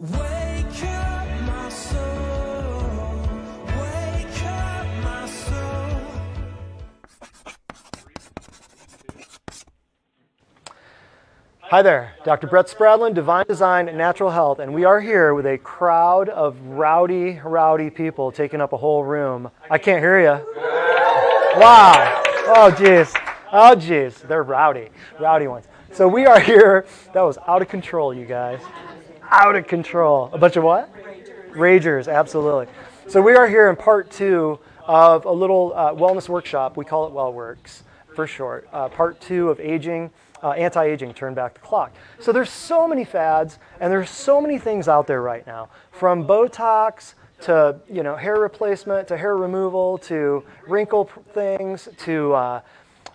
Wake up my soul, wake up my soul. Hi there, Dr. Brett Spradlin, Divine Design and Natural Health, and we are here with a crowd of rowdy people taking up a whole room. I can't hear you. Wow. Oh geez, they're rowdy ones. So we are here. That was out of control, you guys. Out of control. A bunch of what? Ragers, absolutely. So we are here in part 2 of a little wellness workshop. We call it WellWorks for short. Part 2 of aging, anti-aging, turn back the clock. So there's so many fads and there's so many things out there right now, from Botox to hair replacement to hair removal to wrinkle things to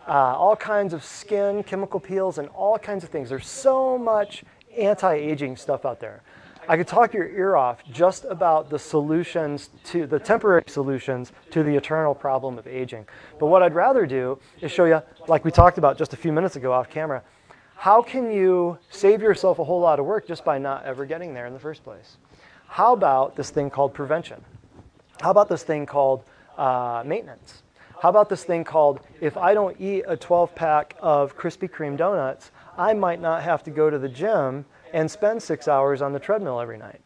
all kinds of skin chemical peels and all kinds of things. There's so much anti-aging stuff out there. I could talk your ear off just about the solutions to the temporary solutions to the eternal problem of aging. But what I'd rather do is show you, like we talked about just a few minutes ago off camera, how can you save yourself a whole lot of work just by not ever getting there in the first place? How about this thing called prevention? How about this thing called maintenance? How about this thing called, if I don't eat a 12-pack of Krispy Kreme donuts, I might not have to go to the gym and spend 6 hours on the treadmill every night,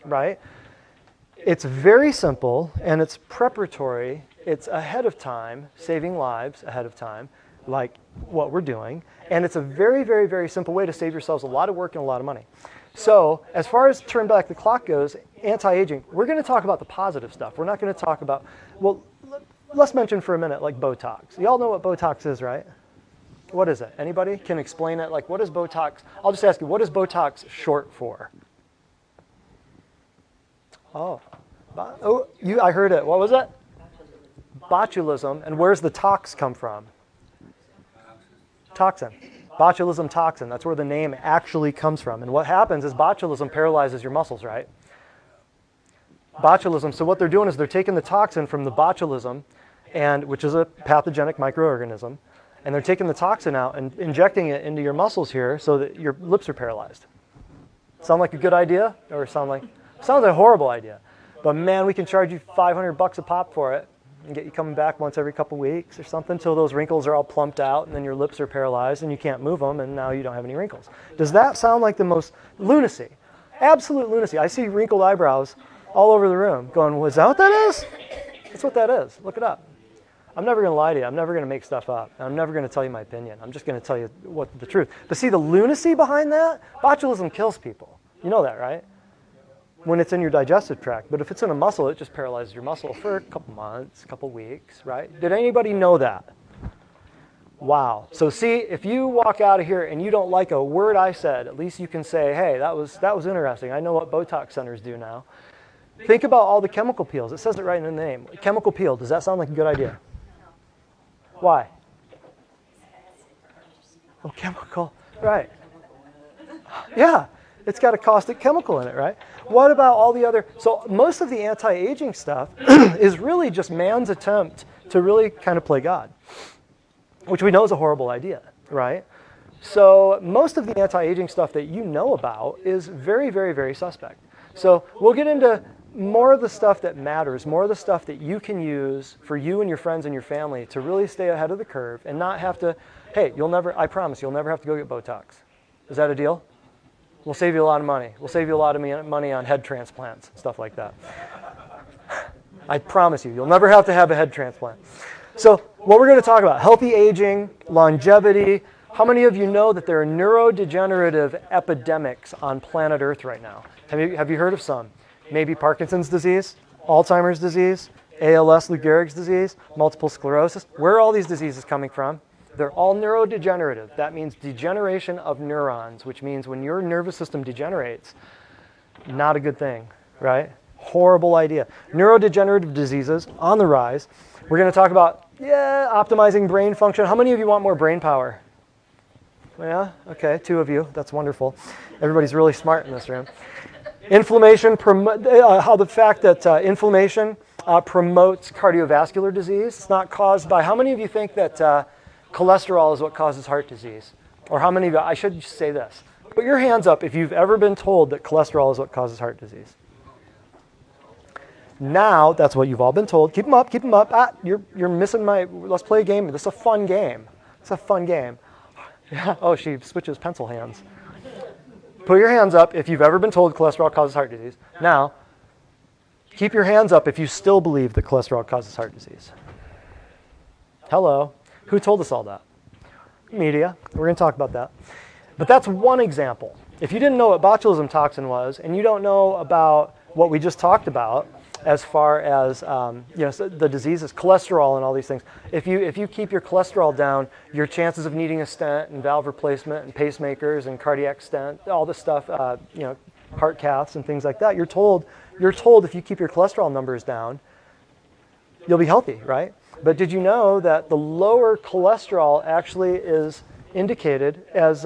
right? It's very simple and it's preparatory. It's ahead of time, saving lives ahead of time, like what we're doing. And it's a very, very, very simple way to save yourselves a lot of work and a lot of money. So as far as turn back the clock goes, anti-aging, we're going to talk about the positive stuff. We're not going to talk about, well, let's mention for a minute like Botox. You all know what Botox is, right? What is it? Anybody can explain it? Like, what is Botox? I'll just ask you, what is Botox short for? I heard it. What was it? Botulism. And where's the tox come from? Toxin. Botulism toxin. That's where the name actually comes from. And what happens is botulism paralyzes your muscles, right? Botulism. So what they're doing is they're taking the toxin from the botulism, which is a pathogenic microorganism, and they're taking the toxin out and injecting it into your muscles here so that your lips are paralyzed. Sound like a good idea? Or sounds like a horrible idea. But man, we can charge you $500 a pop for it and get you coming back once every couple weeks or something until those wrinkles are all plumped out and then your lips are paralyzed and you can't move them and now you don't have any wrinkles. Does that sound like the most lunacy? Absolute lunacy. I see wrinkled eyebrows all over the room going, is that what that is? That's what that is. Look it up. I'm never going to lie to you. I'm never going to make stuff up. I'm never going to tell you my opinion. I'm just going to tell you the truth. But see, the lunacy behind that, botulism kills people. You know that, right? When it's in your digestive tract. But if it's in a muscle, it just paralyzes your muscle for a couple months, a couple weeks, right? Did anybody know that? Wow. So see, if you walk out of here and you don't like a word I said, at least you can say, hey, that was interesting. I know what Botox centers do now. Think about all the chemical peels. It says it right in the name. Chemical peel. Does that sound like a good idea? Why? Oh, chemical. Right. Yeah. It's got a caustic chemical in it, right? What about all the other? So most of the anti-aging stuff is really just man's attempt to really kind of play God, which we know is a horrible idea, right? So most of the anti-aging stuff that you know about is very, very, very suspect. So we'll get into more of the stuff that matters, more of the stuff that you can use for you and your friends and your family to really stay ahead of the curve and not have to, hey, I promise you'll never have to go get Botox. Is that a deal? We'll save you a lot of money. We'll save you a lot of money on head transplants, stuff like that. I promise you'll never have to have a head transplant. So what we're going to talk about, healthy aging, longevity. How many of you know that there are neurodegenerative epidemics on planet Earth right now? Have you heard of some? Maybe Parkinson's disease, Alzheimer's disease, ALS, Lou Gehrig's disease, multiple sclerosis. Where are all these diseases coming from? They're all neurodegenerative. That means degeneration of neurons, which means when your nervous system degenerates, not a good thing, right? Horrible idea. Neurodegenerative diseases on the rise. We're going to talk about, optimizing brain function. How many of you want more brain power? Yeah, okay, 2 of you. That's wonderful. Everybody's really smart in this room. Inflammation, how the fact that inflammation promotes cardiovascular disease. It's not caused by, how many of you think that cholesterol is what causes heart disease? Or how many of you, I should say this, Put your hands up if you've ever been told that cholesterol is what causes heart disease. Now, that's what you've all been told. Keep them up, keep them up. Ah, you're missing my, let's play a game. This is a fun game. It's a fun game. Yeah. Oh, she switches pencil hands. Put your hands up if you've ever been told cholesterol causes heart disease. Now, keep your hands up if you still believe that cholesterol causes heart disease. Hello. Who told us all that? Media. We're going to talk about that. But that's one example. If you didn't know what botulism toxin was, and you don't know about what we just talked about, as far as the diseases, cholesterol and all these things. If you keep your cholesterol down, your chances of needing a stent and valve replacement and pacemakers and cardiac stent, all this stuff, heart caths and things like that, you're told if you keep your cholesterol numbers down, you'll be healthy, right? But did you know that the lower cholesterol actually is indicated as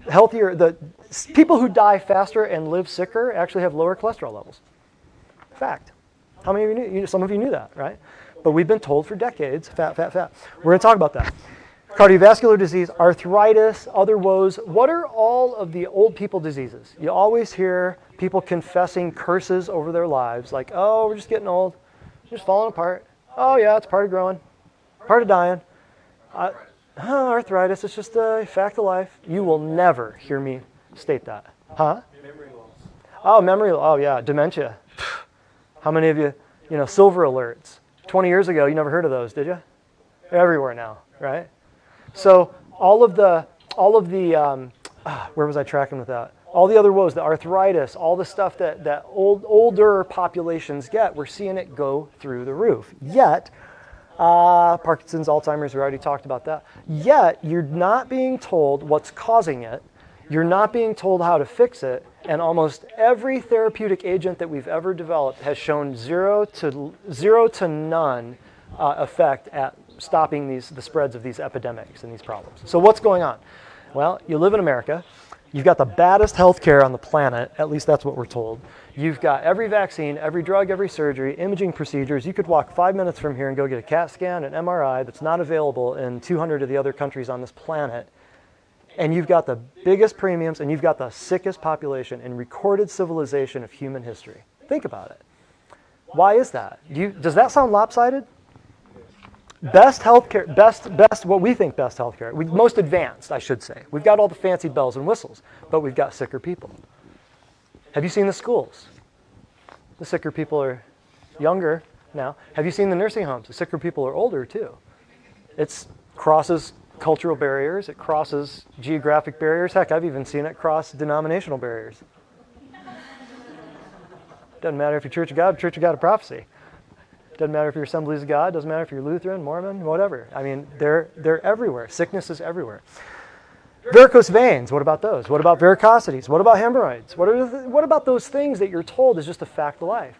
healthier? The people who die faster and live sicker actually have lower cholesterol levels. Fact. How many of you knew? Some of you knew that, right? But we've been told for decades, fat, fat, fat. We're going to talk about that. Cardiovascular disease, arthritis, other woes. What are all of the old people diseases? You always hear people confessing curses over their lives, like, oh, we're just getting old, just falling apart. Oh yeah, it's part of growing, part of dying. Arthritis, it's just a fact of life. You will never hear me state that. Huh? Memory loss. Oh, memory, oh yeah, dementia. How many of you, silver alerts? 20 years ago, you never heard of those, did you? They're everywhere now, right? So all of the, where was I tracking with that? All the other woes, the arthritis, all the stuff that older populations get, we're seeing it go through the roof. Yet, Parkinson's, Alzheimer's, we already talked about that. Yet, you're not being told what's causing it. You're not being told how to fix it. And almost every therapeutic agent that we've ever developed has shown zero to none effect at stopping the spreads of these epidemics and these problems. So what's going on? Well, you live in America. You've got the baddest healthcare on the planet. At least that's what we're told. You've got every vaccine, every drug, every surgery, imaging procedures. You could walk 5 minutes from here and go get a CAT scan, an MRI that's not available in 200 of the other countries on this planet. And you've got the biggest premiums, and you've got the sickest population in recorded civilization of human history. Think about it. Why is that? Does that sound lopsided? Best healthcare, best what we think best healthcare, most advanced, I should say. We've got all the fancy bells and whistles, but we've got sicker people. Have you seen the schools? The sicker people are younger now. Have you seen the nursing homes? The sicker people are older too. It crosses cultural barriers, it crosses geographic barriers. Heck, I've even seen it cross denominational barriers. Doesn't matter if you're Church of God of Prophecy. Doesn't matter if you're Assemblies of God, doesn't matter if you're Lutheran, Mormon, whatever. I mean, they're everywhere. Sickness is everywhere. Varicose veins, what about those? What about varicosities? What about hemorrhoids? What about those things that you're told is just a fact of life?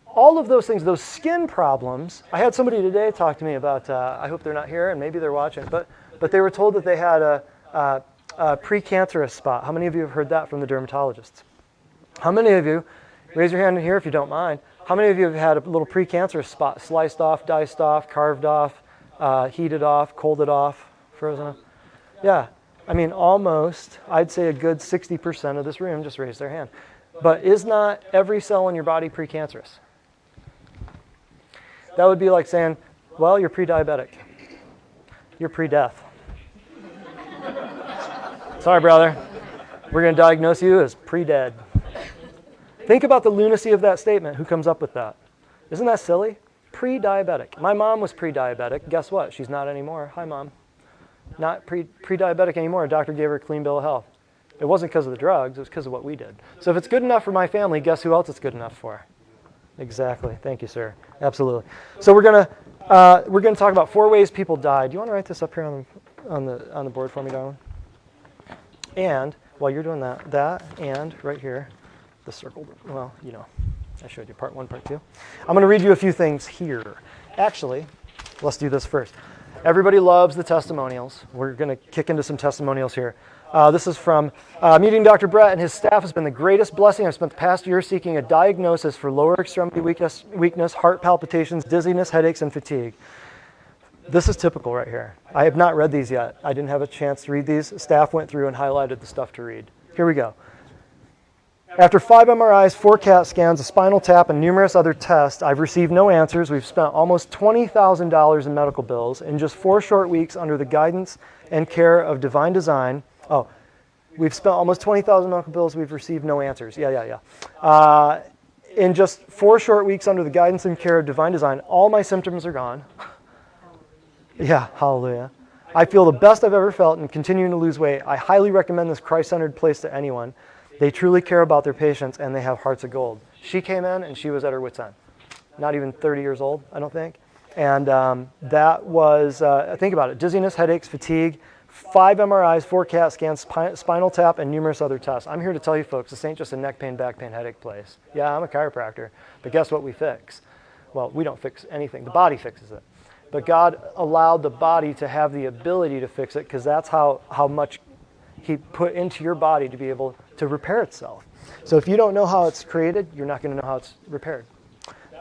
All of those things, those skin problems, I had somebody today talk to me about, I hope they're not here and maybe they're watching, but they were told that they had a precancerous spot. How many of you have heard that from the dermatologists? How many of you, raise your hand in here if you don't mind, how many of you have had a little precancerous spot sliced off, diced off, carved off, heated off, colded off, frozen off? Yeah, I mean almost, I'd say a good 60% of this room just raised their hand. But is not every cell in your body precancerous? That would be like saying, well, you're pre-diabetic. You're pre-death. Sorry, brother. We're going to diagnose you as pre-dead. Think about the lunacy of that statement. Who comes up with that? Isn't that silly? Pre-diabetic. My mom was pre-diabetic. Guess what? She's not anymore. Hi, Mom. Not pre-diabetic anymore. A doctor gave her a clean bill of health. It wasn't because of the drugs. It was because of what we did. So if it's good enough for my family, guess who else it's good enough for? Exactly. Thank you, sir. Absolutely. So we're gonna talk about 4 ways people die. Do you want to write this up here on the board for me, darling? And while you're doing that and right here, the circle. Well, I showed you part 1, part 2. I'm going to read you a few things here. Actually, let's do this first. Everybody loves the testimonials. We're going to kick into some testimonials here. This is from meeting Dr. Brett and his staff has been the greatest blessing. I've spent the past year seeking a diagnosis for lower extremity weakness, heart palpitations, dizziness, headaches, and fatigue. This is typical right here. I have not read these yet. I didn't have a chance to read these. Staff went through and highlighted the stuff to read. Here we go. After 5 MRIs, 4 CAT scans, a spinal tap, and numerous other tests, I've received no answers. We've spent almost $20,000 in medical bills in just 4 short weeks under the guidance and care of Divine Design. Oh, we've spent almost $20,000 in medical bills. We've received no answers. In just 4 short weeks under the guidance and care of Divine Design, all my symptoms are gone. Yeah, hallelujah. I feel the best I've ever felt and continuing to lose weight. I highly recommend this Christ-centered place to anyone. They truly care about their patients and they have hearts of gold. She came in and she was at her wit's end. Not even 30 years old, I don't think. And that was, think about it, dizziness, headaches, fatigue, 5 MRIs, 4 CAT scans, spinal tap, and numerous other tests. I'm here to tell you folks, this ain't just a neck pain, back pain, headache place. Yeah, I'm a chiropractor, but guess what we fix? Well, we don't fix anything. The body fixes it. But God allowed the body to have the ability to fix it because that's how much He put into your body to be able to repair itself. So if you don't know how it's created, you're not going to know how it's repaired.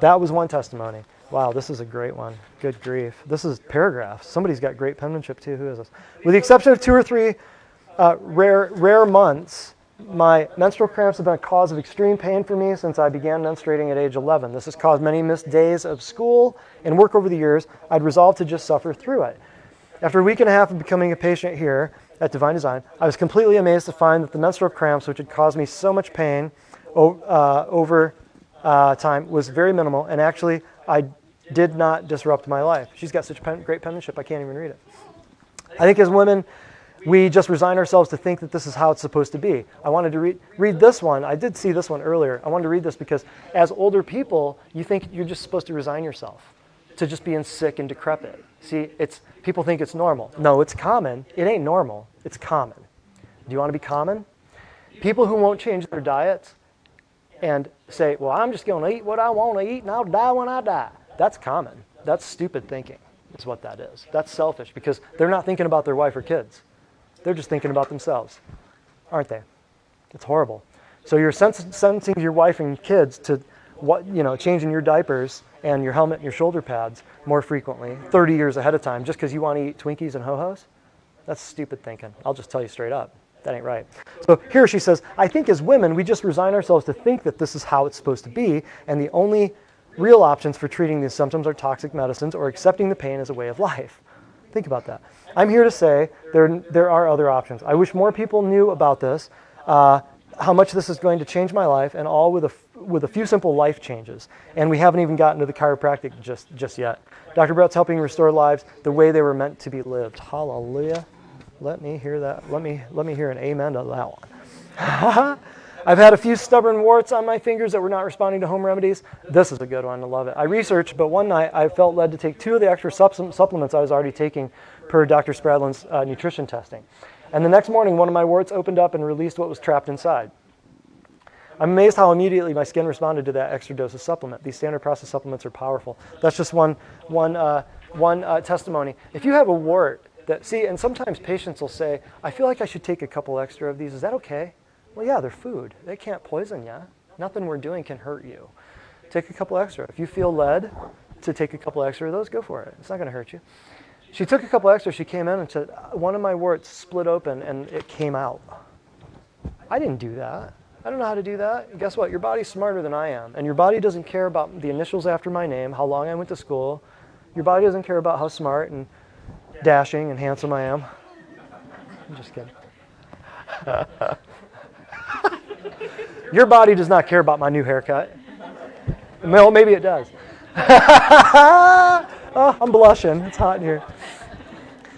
That was one testimony. Wow, this is a great one. Good grief. This is paragraphs. Somebody's got great penmanship too. Who is this? With the exception of 2 or 3 rare months, my menstrual cramps have been a cause of extreme pain for me since I began menstruating at age 11. This has caused many missed days of school and work over the years. I'd resolved to just suffer through it. After a week and a half of becoming a patient here at Divine Design, I was completely amazed to find that the menstrual cramps, which had caused me so much pain over time, was very minimal, and actually I did not disrupt my life. She's got such great penmanship, I can't even read it. I think as women, we just resign ourselves to think that this is how it's supposed to be. I wanted to read this one. I did see this one earlier. I wanted to read this because as older people, you think you're just supposed to resign yourself to just being sick and decrepit. See, people think it's normal. No, it's common. It ain't normal. It's common. Do you want to be common? People who won't change their diets and say, well, I'm just going to eat what I want to eat and I'll die when I die. That's common. That's stupid thinking. That's what that is. That's selfish because they're not thinking about their wife or kids. They're just thinking about themselves, aren't they? It's horrible. So you're sentencing your wife and kids to changing your diapers and your helmet and your shoulder pads more frequently, 30 years ahead of time, just because you want to eat Twinkies and Ho-Hos? That's stupid thinking. I'll just tell you straight up. That ain't right. So here she says, I think as women, we just resign ourselves to think that this is how it's supposed to be, and the only real options for treating these symptoms are toxic medicines or accepting the pain as a way of life. Think about that. I'm here to say there are other options. I wish more people knew about this, how much this is going to change my life, and all with a few simple life changes. And we haven't even gotten to the chiropractic just yet. Dr. Brett's helping restore lives the way they were meant to be lived. Hallelujah. Let me hear that. Let me hear an amen to that one. I've had a few stubborn warts on my fingers that were not responding to home remedies. This is a good one. I love it. I researched, but one night I felt led to take 2 of the extra supplements I was already taking per Dr. Spradlin's nutrition testing. And the next morning, one of my warts opened up and released what was trapped inside. I'm amazed how immediately my skin responded to that extra dose of supplement. These standard process supplements are powerful. That's just one testimony. If you have a wart and sometimes patients will say, I feel like I should take a couple extra of these. Is that okay? Well, yeah, they're food. They can't poison you. Nothing we're doing can hurt you. Take a couple extra. If you feel led to take a couple extra of those, go for it. It's not going to hurt you. She took a couple extra. She came in and said, one of my warts split open and it came out. I didn't do that. I don't know how to do that. And guess what? Your body's smarter than I am. And your body doesn't care about the initials after my name, how long I went to school. Your body doesn't care about how smart and dashing and handsome I am. I'm just kidding. Your body does not care about my new haircut. Well, maybe it does. Oh, I'm blushing. It's hot in here.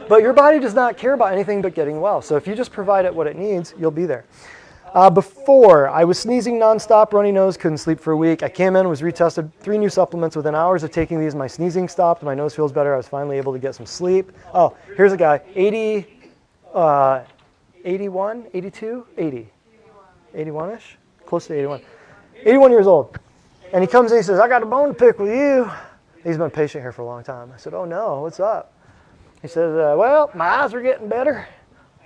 But your body does not care about anything but getting well. So if you just provide it what it needs, you'll be there. Before, I was sneezing nonstop, runny nose, couldn't sleep for a week. I came in, was retested, 3 new supplements. Within hours of taking these, my sneezing stopped, my nose feels better. I was finally able to get some sleep. Oh, here's a guy, 81, 82, 80. 81-ish? Close to 81. 81 years old. And he comes in and he says, I got a bone to pick with you. He's been a patient here for a long time. I said, oh no, what's up? He says, well, my eyes are getting better.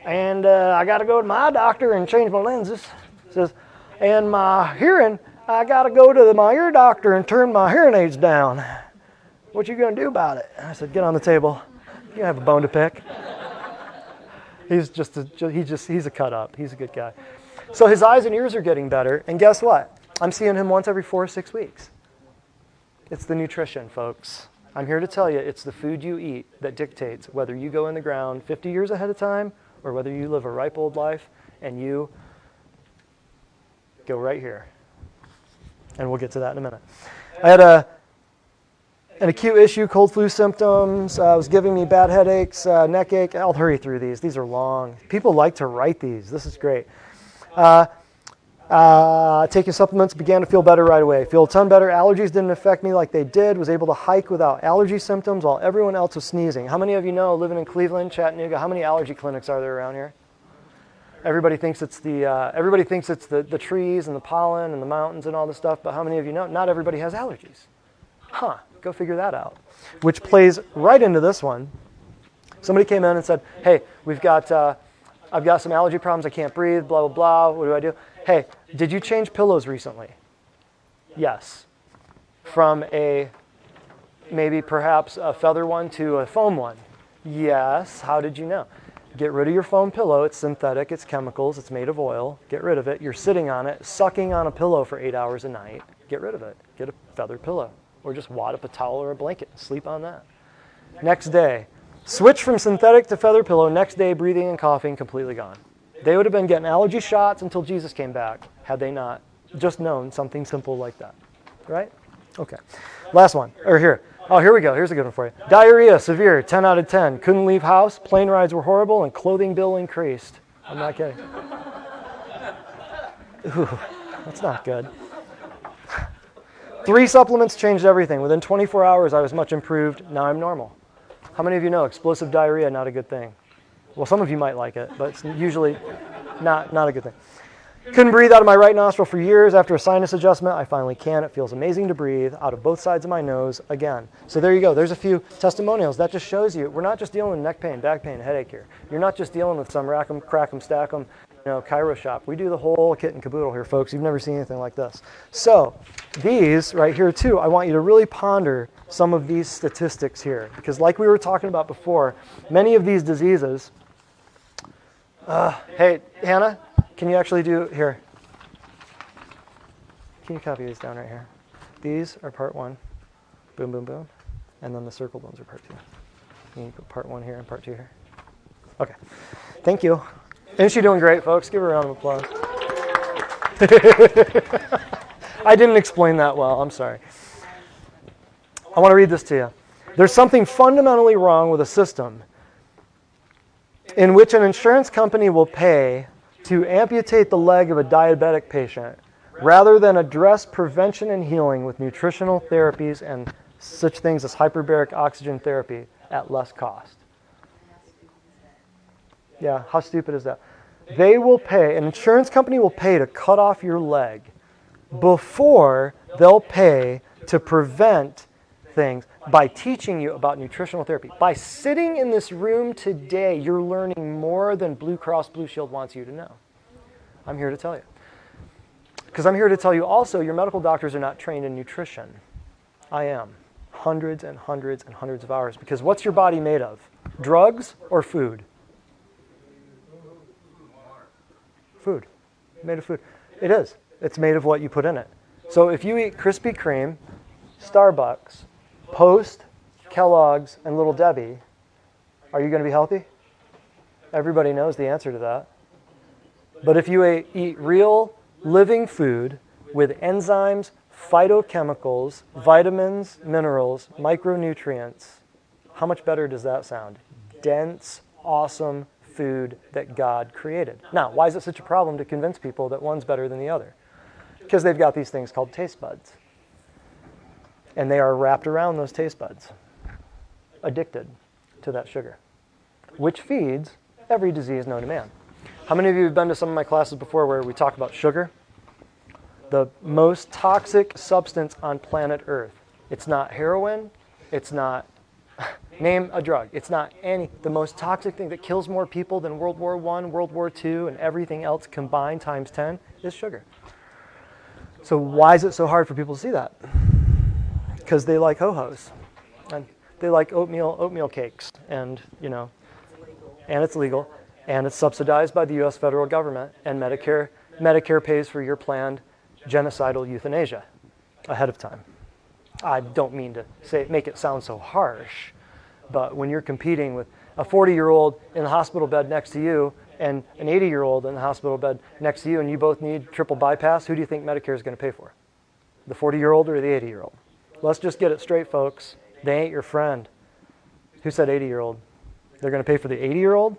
And I got to go to my eye doctor and change my lenses. He says, and my hearing, I got to go to my ear doctor and turn my hearing aids down. What you going to do about it? I said, get on the table. You have a bone to pick. He's a cut up. He's a good guy. So his eyes and ears are getting better, and guess what? I'm seeing him once every 4 or 6 weeks. It's the nutrition, folks. I'm here to tell you, it's the food you eat that dictates whether you go in the ground 50 years ahead of time or whether you live a ripe old life and you go right here. And we'll get to that in a minute. I had an acute issue, cold flu symptoms. It was giving me bad headaches, neck ache. I'll hurry through these. These are long. People like to write these. This is great. Taking supplements, began to feel better right away. Feel a ton better. Allergies didn't affect me like they did. Was able to hike without allergy symptoms while everyone else was sneezing. How many of you know, living in Cleveland, Chattanooga, how many allergy clinics are there around here? Everybody thinks it's the trees and the pollen and the mountains and all this stuff, but how many of you know not everybody has allergies? Huh, go figure that out. Which plays right into this one. Somebody came in and said, hey, I've got some allergy problems, I can't breathe, blah, blah, blah, what do I do? Hey, did you change pillows recently? Yes. From maybe perhaps a feather one to a foam one? Yes. How did you know? Get rid of your foam pillow. It's synthetic, it's chemicals, it's made of oil. Get rid of it. You're sitting on it, sucking on a pillow for 8 hours a night. Get rid of it. Get a feather pillow. Or just wad up a towel or a blanket and sleep on that. Next day, switch from synthetic to feather pillow. Next day, breathing and coughing completely gone. They would have been getting allergy shots until Jesus came back, had they not just known something simple like that. Right? Okay. Last one. Or here. Oh, here we go. Here's a good one for you. Diarrhea, severe, 10 out of 10. Couldn't leave house. Plane rides were horrible, and clothing bill increased. I'm not kidding. Ooh, that's not good. 3 supplements changed everything. Within 24 hours, I was much improved. Now I'm normal. How many of you know explosive diarrhea, not a good thing? Well, some of you might like it, but it's usually not a good thing. Couldn't breathe out of my right nostril for years. After a sinus adjustment, I finally can. It feels amazing to breathe out of both sides of my nose again. So there you go. There's a few testimonials. That just shows you we're not just dealing with neck pain, back pain, headache here. You're not just dealing with some rack 'em, crack 'em, stack 'em, Cairo shop. We do the whole kit and caboodle here, folks. You've never seen anything like this. So these right here too, I want you to really ponder some of these statistics here. Because like we were talking about before, many of these diseases, hey, Hannah, can you actually do, here, can you copy these down right here? These are part 1, boom, boom, boom, and then the circled ones are part 2. And you put part 1 here and part 2 here. Okay, thank you. Isn't she doing great, folks? Give her a round of applause. I didn't explain that well, I'm sorry. I want to read this to you. There's something fundamentally wrong with a system in which an insurance company will pay to amputate the leg of a diabetic patient rather than address prevention and healing with nutritional therapies and such things as hyperbaric oxygen therapy at less cost. Yeah, how stupid is that? They will pay, an insurance company will pay to cut off your leg before they'll pay to prevent things by teaching you about nutritional therapy. By sitting in this room today, you're learning more than Blue Cross Blue Shield wants you to know. I'm here to tell you. Because I'm here to tell you also, your medical doctors are not trained in nutrition. I am. Hundreds and hundreds and hundreds of hours. Because what's your body made of? Drugs or food? Food. Made of food. It is. It's made of what you put in it. So if you eat Krispy Kreme, Starbucks, Post, Kellogg's, and Little Debbie, are you going to be healthy? Everybody knows the answer to that. But if you eat real, living food with enzymes, phytochemicals, vitamins, minerals, micronutrients, how much better does that sound? Dense, awesome food that God created. Now, why is it such a problem to convince people that one's better than the other? Because they've got these things called taste buds. And they are wrapped around those taste buds, addicted to that sugar, which feeds every disease known to man. How many of you have been to some of my classes before where we talk about sugar? The most toxic substance on planet Earth. It's not heroin. It's not, name a drug. It's not the most toxic thing that kills more people than World War I, World War II, and everything else combined times 10 is sugar. So why is it so hard for people to see that? Because they like ho-hos. And they like oatmeal cakes, and and it's legal, and it's subsidized by the U.S. federal government, and Medicare pays for your planned genocidal euthanasia ahead of time. I don't mean to make it sound so harsh, but when you're competing with a 40-year-old in the hospital bed next to you and an 80-year-old in the hospital bed next to you, and you both need triple bypass, who do you think Medicare is going to pay for? The 40-year-old or the 80-year-old? Let's just get it straight, folks. They ain't your friend. Who said 80-year-old? They're going to pay for the 80-year-old?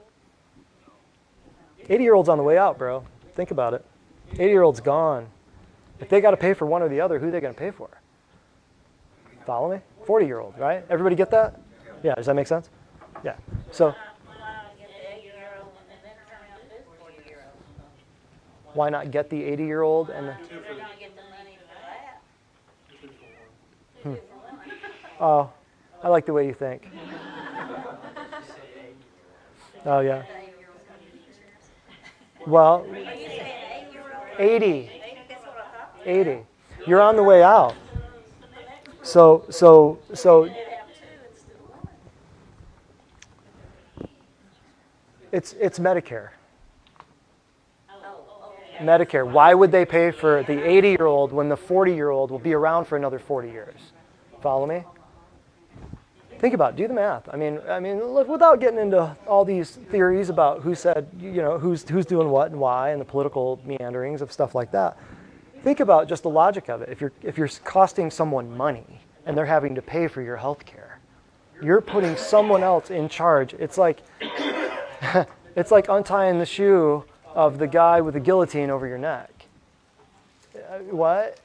80-year-old's on the way out, bro. Think about it. 80-year-old's gone. If they got to pay for one or the other, who are they going to pay for? Follow me? 40-year-old, right? Everybody get that? Yeah, does that make sense? Yeah. So why not get the 80-year-old and the... Oh, I like the way you think. Oh, yeah. Well, 80. 80. You're on the way out. So it's Medicare. Medicare. Why would they pay for the 80-year-old when the 40-year-old will be around for another 40 years? Follow me? Think about it. Do the math. I mean, look, without getting into all these theories about who said, who's doing what and why, and the political meanderings of stuff like that. Think about just the logic of it. If you're costing someone money and they're having to pay for your health care, you're putting someone else in charge. It's like it's like untying the shoe of the guy with the guillotine over your neck. What?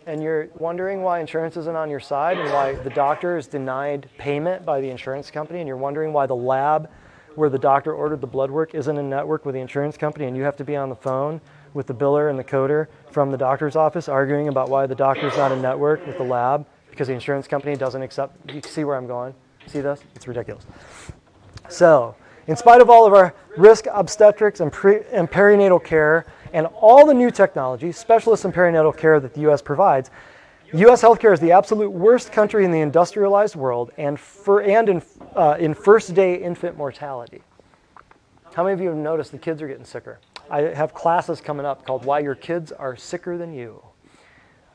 And you're wondering why insurance isn't on your side and why the doctor is denied payment by the insurance company, and you're wondering why the lab where the doctor ordered the blood work isn't in network with the insurance company, and you have to be on the phone with the biller and the coder from the doctor's office arguing about why the doctor's not in network with the lab because the insurance company doesn't accept. You see where I'm going? See this? It's ridiculous. So, in spite of all of our risk obstetrics and perinatal care and all the new technology, specialists in perinatal care that the U.S. provides, U.S. healthcare is the absolute worst country in the industrialized world in first-day infant mortality. How many of you have noticed the kids are getting sicker? I have classes coming up called Why Your Kids Are Sicker Than You.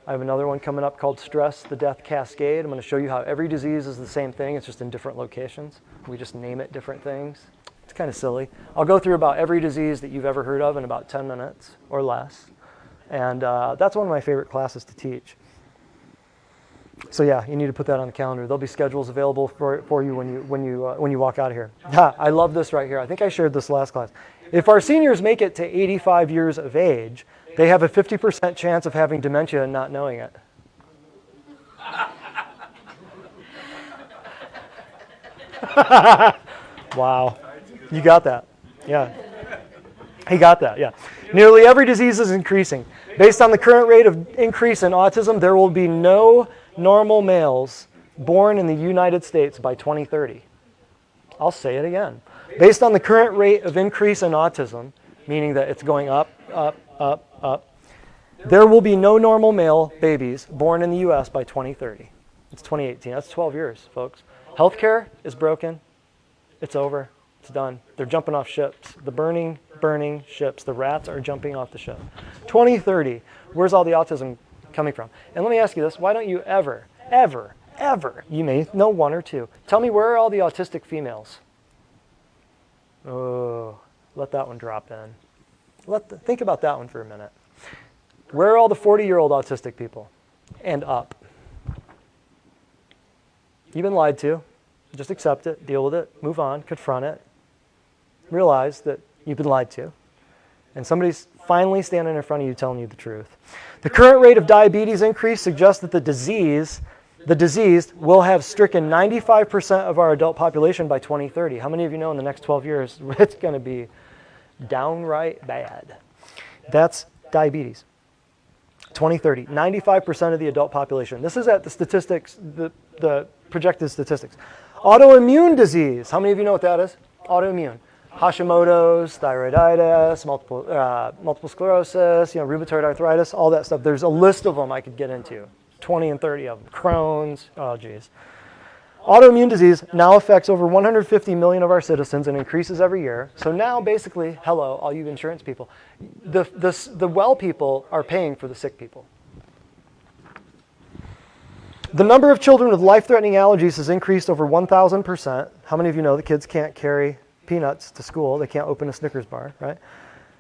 I have another one coming up called Stress, the Death Cascade. I'm going to show you how every disease is the same thing. It's just in different locations. We just name it different things. It's kind of silly. I'll go through about every disease that you've ever heard of in about 10 minutes or less. And that's one of my favorite classes to teach. So yeah, you need to put that on the calendar. There'll be schedules available for you when you walk out of here. I love this right here. I think I shared this last class. If our seniors make it to 85 years of age, they have a 50% chance of having dementia and not knowing it. Wow. You got that. Yeah. He got that, yeah. Nearly every disease is increasing. Based on the current rate of increase in autism, there will be no normal males born in the United States by 2030. I'll say it again. Based on the current rate of increase in autism, meaning that it's going up, up, up, up, there will be no normal male babies born in the U.S. by 2030. It's 2018. That's 12 years, folks. Healthcare is broken. It's over. It's done. They're jumping off ships. The burning ships. The rats are jumping off the ship. 2030. Where's all the autism coming from? And let me ask you this. Why don't you ever, you may know one or two, tell me, where are all the autistic females? Oh, let that one drop in. Think about that one for a minute. Where are all the 40-year-old autistic people? And up. You've been lied to. Just accept it, deal with it, move on, confront it. Realize that you've been lied to. And somebody's finally standing in front of you telling you the truth. The current rate of diabetes increase suggests that the diseased will have stricken 95% of our adult population by 2030. How many of you know in the next 12 years it's going to be downright bad? That's diabetes. 2030, 95% of the adult population. This is at the statistics, the projected statistics. Autoimmune disease. How many of you know what that is? Autoimmune. Hashimoto's, thyroiditis, multiple sclerosis, rheumatoid arthritis, all that stuff. There's a list of them I could get into. 20 and 30 of them. Crohn's, oh geez. Autoimmune disease now affects over 150 million of our citizens and increases every year. So now basically, hello, all you insurance people, the well people are paying for the sick people. The number of children with life-threatening allergies has increased over 1,000%. How many of you know the kids can't carry peanuts to school? They can't open a Snickers bar, right?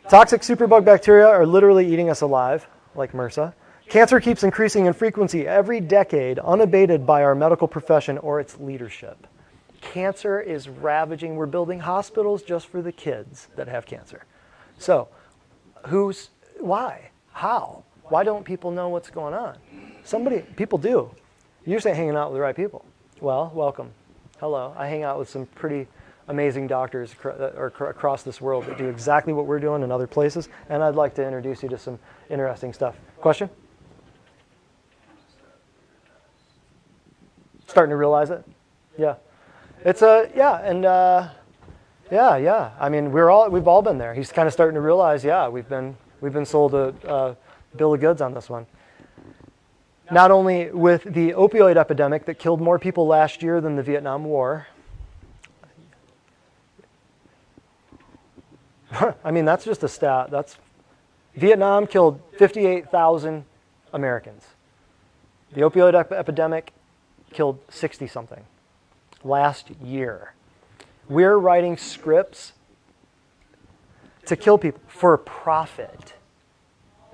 Toxic superbug bacteria are literally eating us alive, like MRSA. Cancer keeps increasing in frequency every decade, unabated by our medical profession or its leadership. Cancer is ravaging. We're building hospitals just for the kids that have cancer. So, why? How? Why don't people know what's going on? People do. You're just ain't hanging out with the right people. Well, welcome. Hello. I hang out with some pretty amazing doctors across this world that do exactly what we're doing in other places, and I'd like to introduce you to some interesting stuff. Question? Starting to realize it? Yeah. It's yeah. I mean, we've all been there. He's kind of starting to realize, yeah, we've been sold a bill of goods on this one. Not only with the opioid epidemic that killed more people last year than the Vietnam War. I mean, that's just a stat. Vietnam killed 58,000 Americans. The opioid epidemic killed 60-something last year. We're writing scripts to kill people for profit.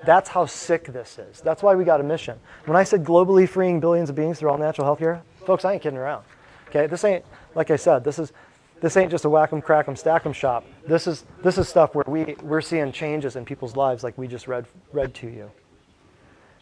That's how sick this is. That's why we got a mission. When I said globally freeing billions of beings through all natural health care, folks, I ain't kidding around. Okay, this ain't, like I said, this ain't just a whack 'em, crack 'em, stack 'em shop. This is stuff where we're seeing changes in people's lives, like we just read to you.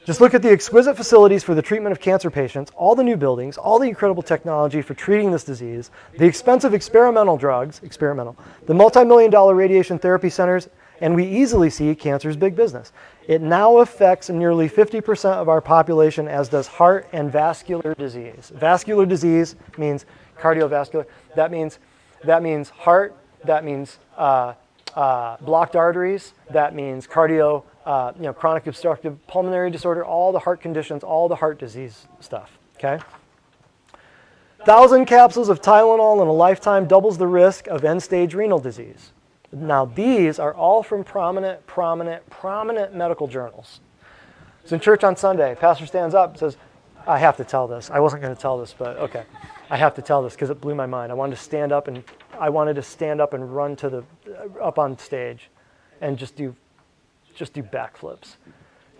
Just look at the exquisite facilities for the treatment of cancer patients, all the new buildings, all the incredible technology for treating this disease, the expensive experimental drugs, the multi-million-dollar radiation therapy centers, and we easily see cancer's big business. It now affects nearly 50% of our population, as does heart and vascular disease. Vascular disease means cardiovascular. That means heart. That means blocked arteries. That means chronic obstructive pulmonary disorder, all the heart conditions, all the heart disease stuff, okay? 1,000 capsules of Tylenol in a lifetime doubles the risk of end-stage renal disease. Now, these are all from prominent medical journals. So in church on Sunday, pastor stands up and says, I have to tell this. I wasn't going to tell this, but okay. I have to tell this because it blew my mind. I wanted to stand up and run up on stage and just do backflips.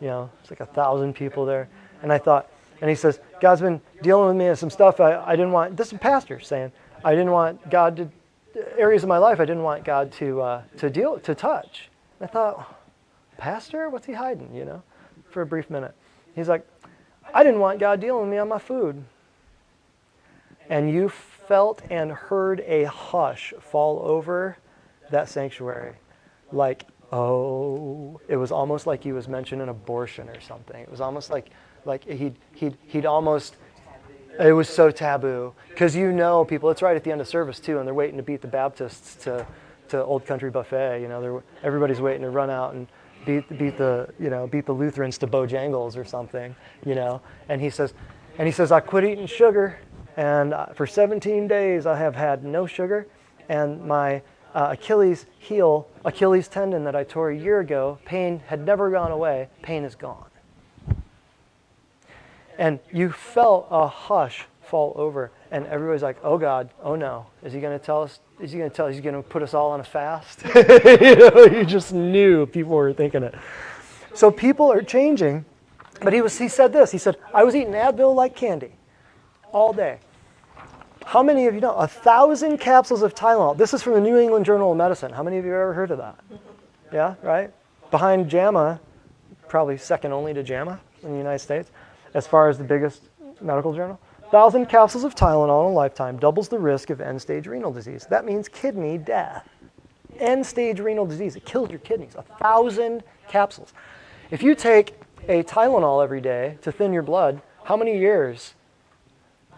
You know, it's like 1,000 people there. And I thought, and he says, God's been dealing with me with some stuff I didn't want, this is a pastor saying, I didn't want God to, areas of my life I didn't want God to touch. And I thought, pastor, what's he hiding, you know, for a brief minute. He's like, I didn't want God dealing with me on my food. And you felt and heard a hush fall over that sanctuary. Like, oh, it was almost like he was mentioning abortion or something. It was almost like he'd almost, it was so taboo. Because you know people, it's right at the end of service too, and they're waiting to beat the Baptists to Old Country Buffet. You know, everybody's waiting to run out and beat the Lutherans to Bojangles or something. You know, and he says, I quit eating sugar, and for 17 days I have had no sugar, and my Achilles tendon that I tore a year ago, pain had never gone away, pain is gone. And you felt a hush fall over, and everybody's like, oh God, oh no, is he going to tell us, he's going to put us all on a fast? You just knew people were thinking it. So people are changing, but he said this, he said, I was eating Advil like candy all day. How many of you know 1,000 capsules of Tylenol? This is from the New England Journal of Medicine. How many of you have ever heard of that? Yeah, right? Behind JAMA, probably second only to JAMA in the United States, as far as the biggest medical journal. 1,000 capsules of Tylenol in a lifetime doubles the risk of end-stage renal disease. That means kidney death. End-stage renal disease, it kills your kidneys. 1,000 capsules. If you take a Tylenol every day to thin your blood, how many years?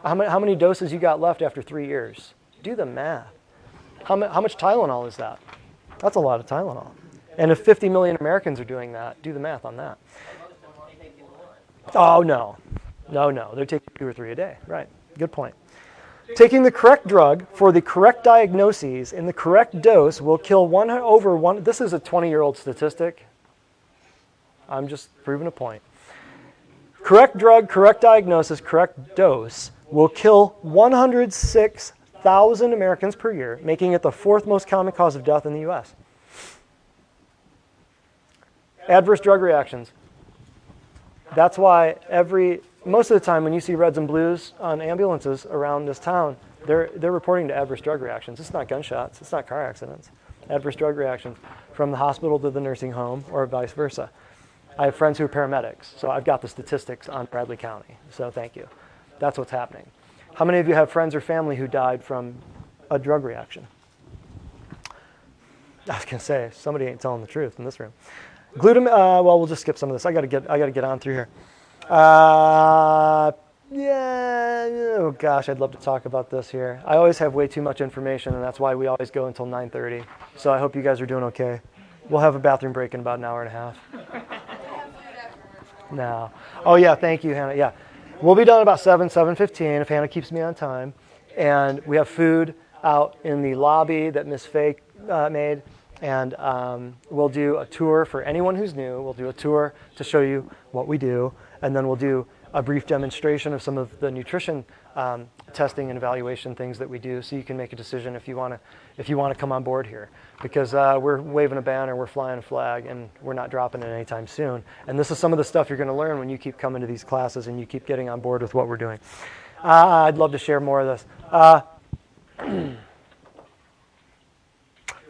How many doses you got left after 3 years? Do the math. How much Tylenol is that? That's a lot of Tylenol. And if 50 million Americans are doing that, do the math on that. Oh, no. They're taking 2 or 3 a day. Right. Good point. Taking the correct drug for the correct diagnoses in the correct dose will kill this is a 20-year-old statistic. I'm just proving a point. Correct drug, correct diagnosis, correct dose will kill 106,000 Americans per year, making it the 4th most common cause of death in the U.S. Adverse drug reactions. That's why most of the time when you see reds and blues on ambulances around this town, they're reporting to adverse drug reactions. It's not gunshots. It's not car accidents. Adverse drug reactions from the hospital to the nursing home or vice versa. I have friends who are paramedics, so I've got the statistics on Bradley County. So thank you. That's what's happening. How many of you have friends or family who died from a drug reaction? I was going to say, somebody ain't telling the truth in this room. Well, we'll just skip some of this. I got to get on through here. Oh gosh, I'd love to talk about this here. I always have way too much information, and that's why we always go until 9:30. So I hope you guys are doing okay. We'll have a bathroom break in about an hour and a half. No. Oh yeah, thank you, Hannah. Yeah, we'll be done about 7:15 if Hannah keeps me on time. And we have food out in the lobby that Miss Faye made. And we'll do a tour for anyone who's new. We'll do a tour to show you what we do. And then we'll do a brief demonstration of some of the nutrition testing and evaluation things that we do, so you can make a decision if you want to come on board here. Because we're waving a banner, we're flying a flag, and we're not dropping it anytime soon. And this is some of the stuff you're going to learn when you keep coming to these classes and you keep getting on board with what we're doing. I'd love to share more of this.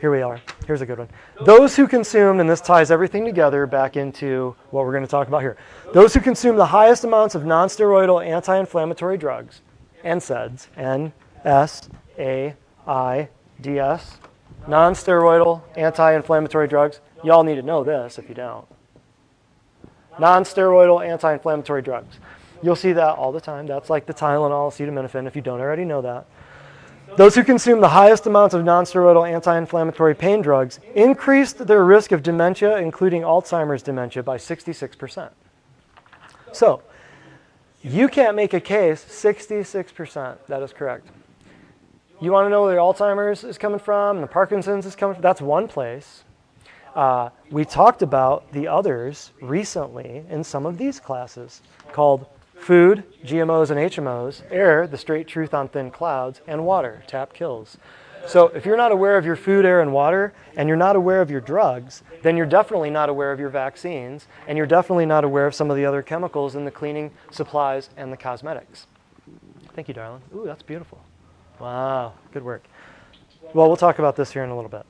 Here we are. Here's a good one. Those who consumed, and this ties everything together back into what we're going to talk about here. Those who consume the highest amounts of non-steroidal anti-inflammatory drugs, NSAIDs, N-S-A-I-D-S, non-steroidal anti-inflammatory drugs. Y'all need to know this if you don't. Non-steroidal anti-inflammatory drugs. You'll see that all the time. That's like the Tylenol, acetaminophen, if you don't already know that. Those who consume the highest amounts of non-steroidal anti-inflammatory pain drugs increased their risk of dementia, including Alzheimer's dementia, by 66%. So, you can't make a case, 66%, that is correct. You want to know where the Alzheimer's is coming from, and the Parkinson's is coming from? That's one place. We talked about the others recently in some of these classes called food, GMOs and HMOs, air, the straight truth on thin clouds, and water, tap kills. So if you're not aware of your food, air, and water, and you're not aware of your drugs, then you're definitely not aware of your vaccines, and you're definitely not aware of some of the other chemicals in the cleaning supplies and the cosmetics. Thank you, darling. Ooh, that's beautiful. Wow, good work. Well, we'll talk about this here in a little bit.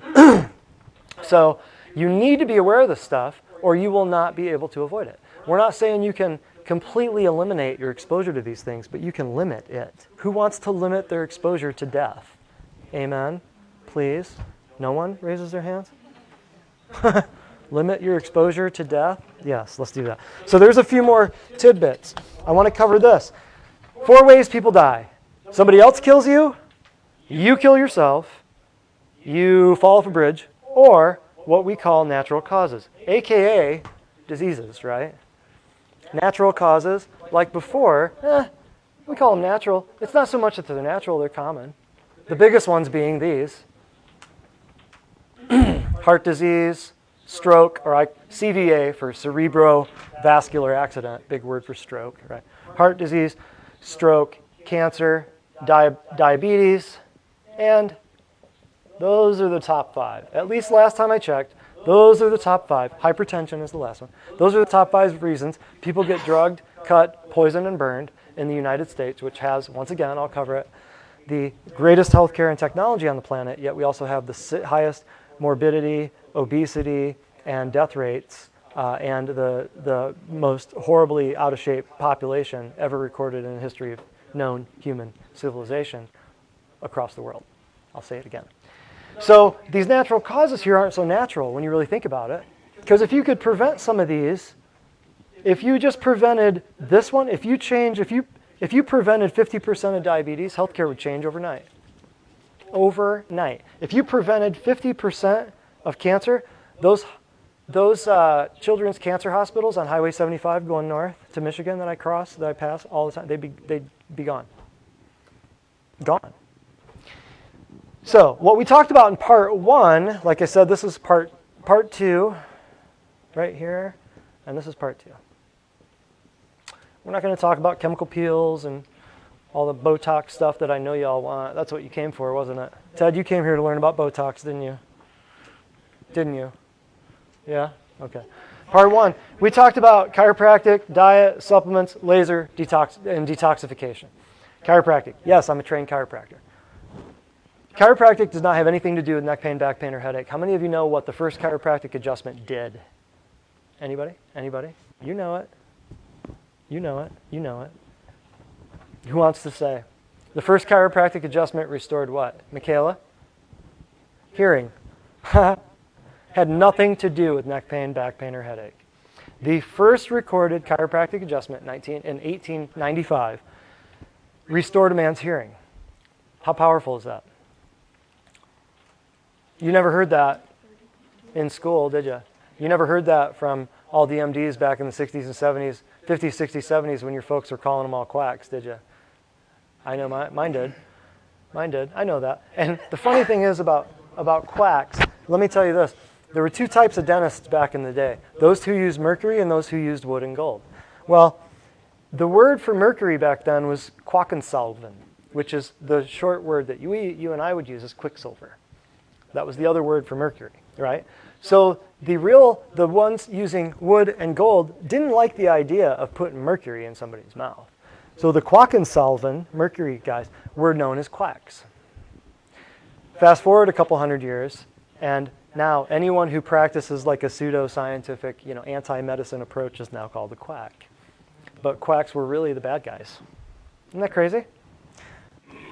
So you need to be aware of this stuff, or you will not be able to avoid it. We're not saying you can completely eliminate your exposure to these things, but you can limit it. Who wants to limit their exposure to death? Amen? Please? No one raises their hands? Limit your exposure to death? Yes, let's do that. So there's a few more tidbits. I want to cover this. 4 ways people die. Somebody else kills you, you kill yourself, you fall off a bridge, or what we call natural causes, aka diseases, right? Natural causes, like before, we call them natural. It's not so much that they're natural, they're common. The biggest ones being these. Heart disease, stroke, or CVA for cerebrovascular accident, big word for stroke, right? Heart disease, stroke, cancer, diabetes, and those are the top 5. At least last time I checked, those are the top 5. Hypertension is the last one. Those are the top 5 reasons people get drugged, cut, poisoned, and burned in the United States, which has, once again, I'll cover it, the greatest healthcare and technology on the planet, yet we also have the highest morbidity, obesity, and death rates, and the most horribly out-of-shape population ever recorded in the history of known human civilization across the world. I'll say it again. So these natural causes here aren't so natural when you really think about it. Because if you could prevent some of these, if you just prevented this one, if you prevented 50% of diabetes, healthcare would change overnight. Overnight. If you prevented 50% of cancer, those children's cancer hospitals on Highway 75 going north to Michigan that I pass all the time, they'd be gone. gone. So what we talked about in part 1, like I said, this is part 2 right here, and this is part 2. We're not going to talk about chemical peels and all the Botox stuff that I know y'all want. That's what you came for, wasn't it? Ted, you came here to learn about Botox, didn't you? Didn't you? Yeah? Okay. Part 1, we talked about chiropractic, diet, supplements, laser, detox, and detoxification. Chiropractic. Yes, I'm a trained chiropractor. Chiropractic does not have anything to do with neck pain, back pain, or headache. How many of you know what the first chiropractic adjustment did? Anybody? Anybody? You know it. You know it. You know it. Who wants to say? The first chiropractic adjustment restored what? Michaela? Hearing. Had nothing to do with neck pain, back pain, or headache. The first recorded chiropractic adjustment in 1895 restored a man's hearing. How powerful is that? You never heard that in school, did you? You never heard that from all the MDs back in the 60s and 70s, 50s, 60s, 70s when your folks were calling them all quacks, did you? I know mine did. Mine did. I know that. And the funny thing is about quacks, let me tell you this. There were 2 types of dentists back in the day. Those who used mercury and those who used wood and gold. Well, the word for mercury back then was quackensalven, which is the short word that you and I would use as quicksilver. That was the other word for mercury, right? So the ones using wood and gold didn't like the idea of putting mercury in somebody's mouth. So the quackensalven, mercury guys, were known as quacks. Fast forward a couple hundred years, and now anyone who practices like a pseudo-scientific, anti-medicine approach is now called a quack. But quacks were really the bad guys. Isn't that crazy?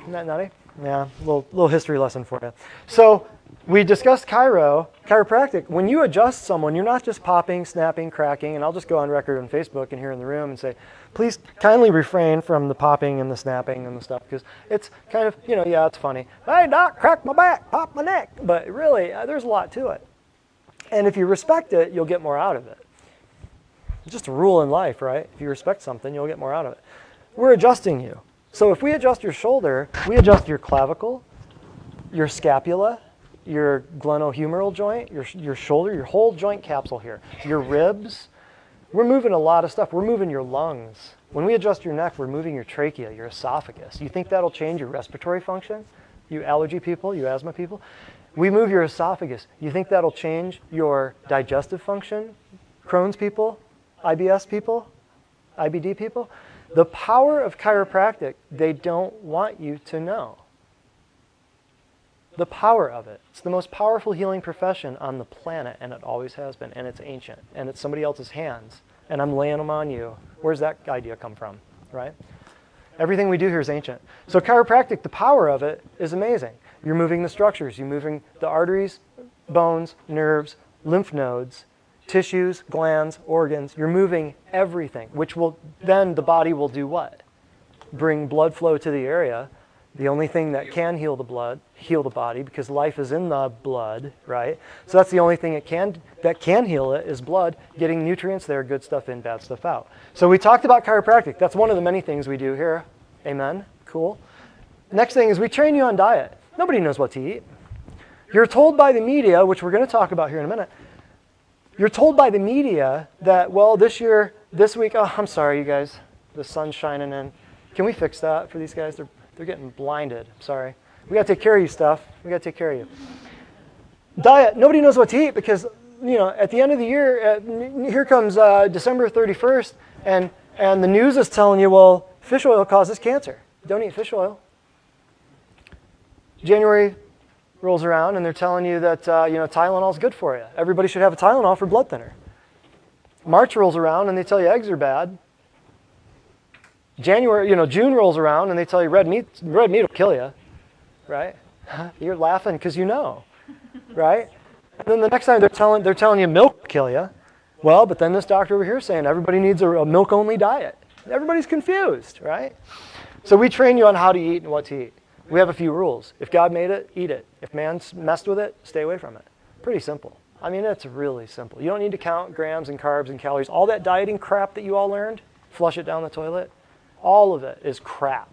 Isn't that nutty? Yeah, a little history lesson for you. So we discussed chiropractic. When you adjust someone, you're not just popping, snapping, cracking, and I'll just go on record on Facebook and here in the room and say, please kindly refrain from the popping and the snapping and the stuff, because it's kind of, yeah, it's funny. Hey, doc, crack my back, pop my neck. But really, there's a lot to it. And if you respect it, you'll get more out of it. It's just a rule in life, right? If you respect something, you'll get more out of it. We're adjusting you. So if we adjust your shoulder, we adjust your clavicle, your scapula, your glenohumeral joint, your shoulder, your whole joint capsule here, your ribs. We're moving a lot of stuff. We're moving your lungs. When we adjust your neck, we're moving your trachea, your esophagus. You think that'll change your respiratory function? You allergy people, you asthma people? We move your esophagus. You think that'll change your digestive function? Crohn's people, IBS people, IBD people? The power of chiropractic, they don't want you to know. The power of it. It's the most powerful healing profession on the planet, and it always has been, and it's ancient, and it's somebody else's hands, and I'm laying them on you. Where's that idea come from, right? Everything we do here is ancient. So chiropractic, the power of it is amazing. You're moving the structures. You're moving the arteries, bones, nerves, lymph nodes, tissues, glands, organs. You're moving everything, which will then the body will do what? Bring blood flow to the area. The only thing that can heal the body, because life is in the blood, right? So that's the only thing that can heal it is blood, getting nutrients there, good stuff in, bad stuff out. So we talked about chiropractic. That's one of the many things we do here. Amen. Cool. Next thing is we train you on diet. Nobody knows what to eat. You're told by the media, which we're going to talk about here in a minute, you're told by the media that, well, this week, oh, I'm sorry, you guys, the sun's shining in. Can we fix that for these guys? They're getting blinded. Sorry. We got to take care of you, stuff. We got to take care of you. Diet. Nobody knows what to eat because, at the end of the year, here comes December 31st, and the news is telling you, well, fish oil causes cancer. Don't eat fish oil. January rolls around, and they're telling you that, Tylenol is good for you. Everybody should have a Tylenol for blood thinner. March rolls around, and they tell you eggs are bad. June rolls around and they tell you red meat will kill you, right? You're laughing because you know, right? And then the next time they're telling you milk will kill you. Well, but then this doctor over here is saying everybody needs a milk-only diet. Everybody's confused, right? So we train you on how to eat and what to eat. We have a few rules. If God made it, eat it. If man's messed with it, stay away from it. Pretty simple. I mean, it's really simple. You don't need to count grams and carbs and calories. All that dieting crap that you all learned, flush it down the toilet. All of it is crap.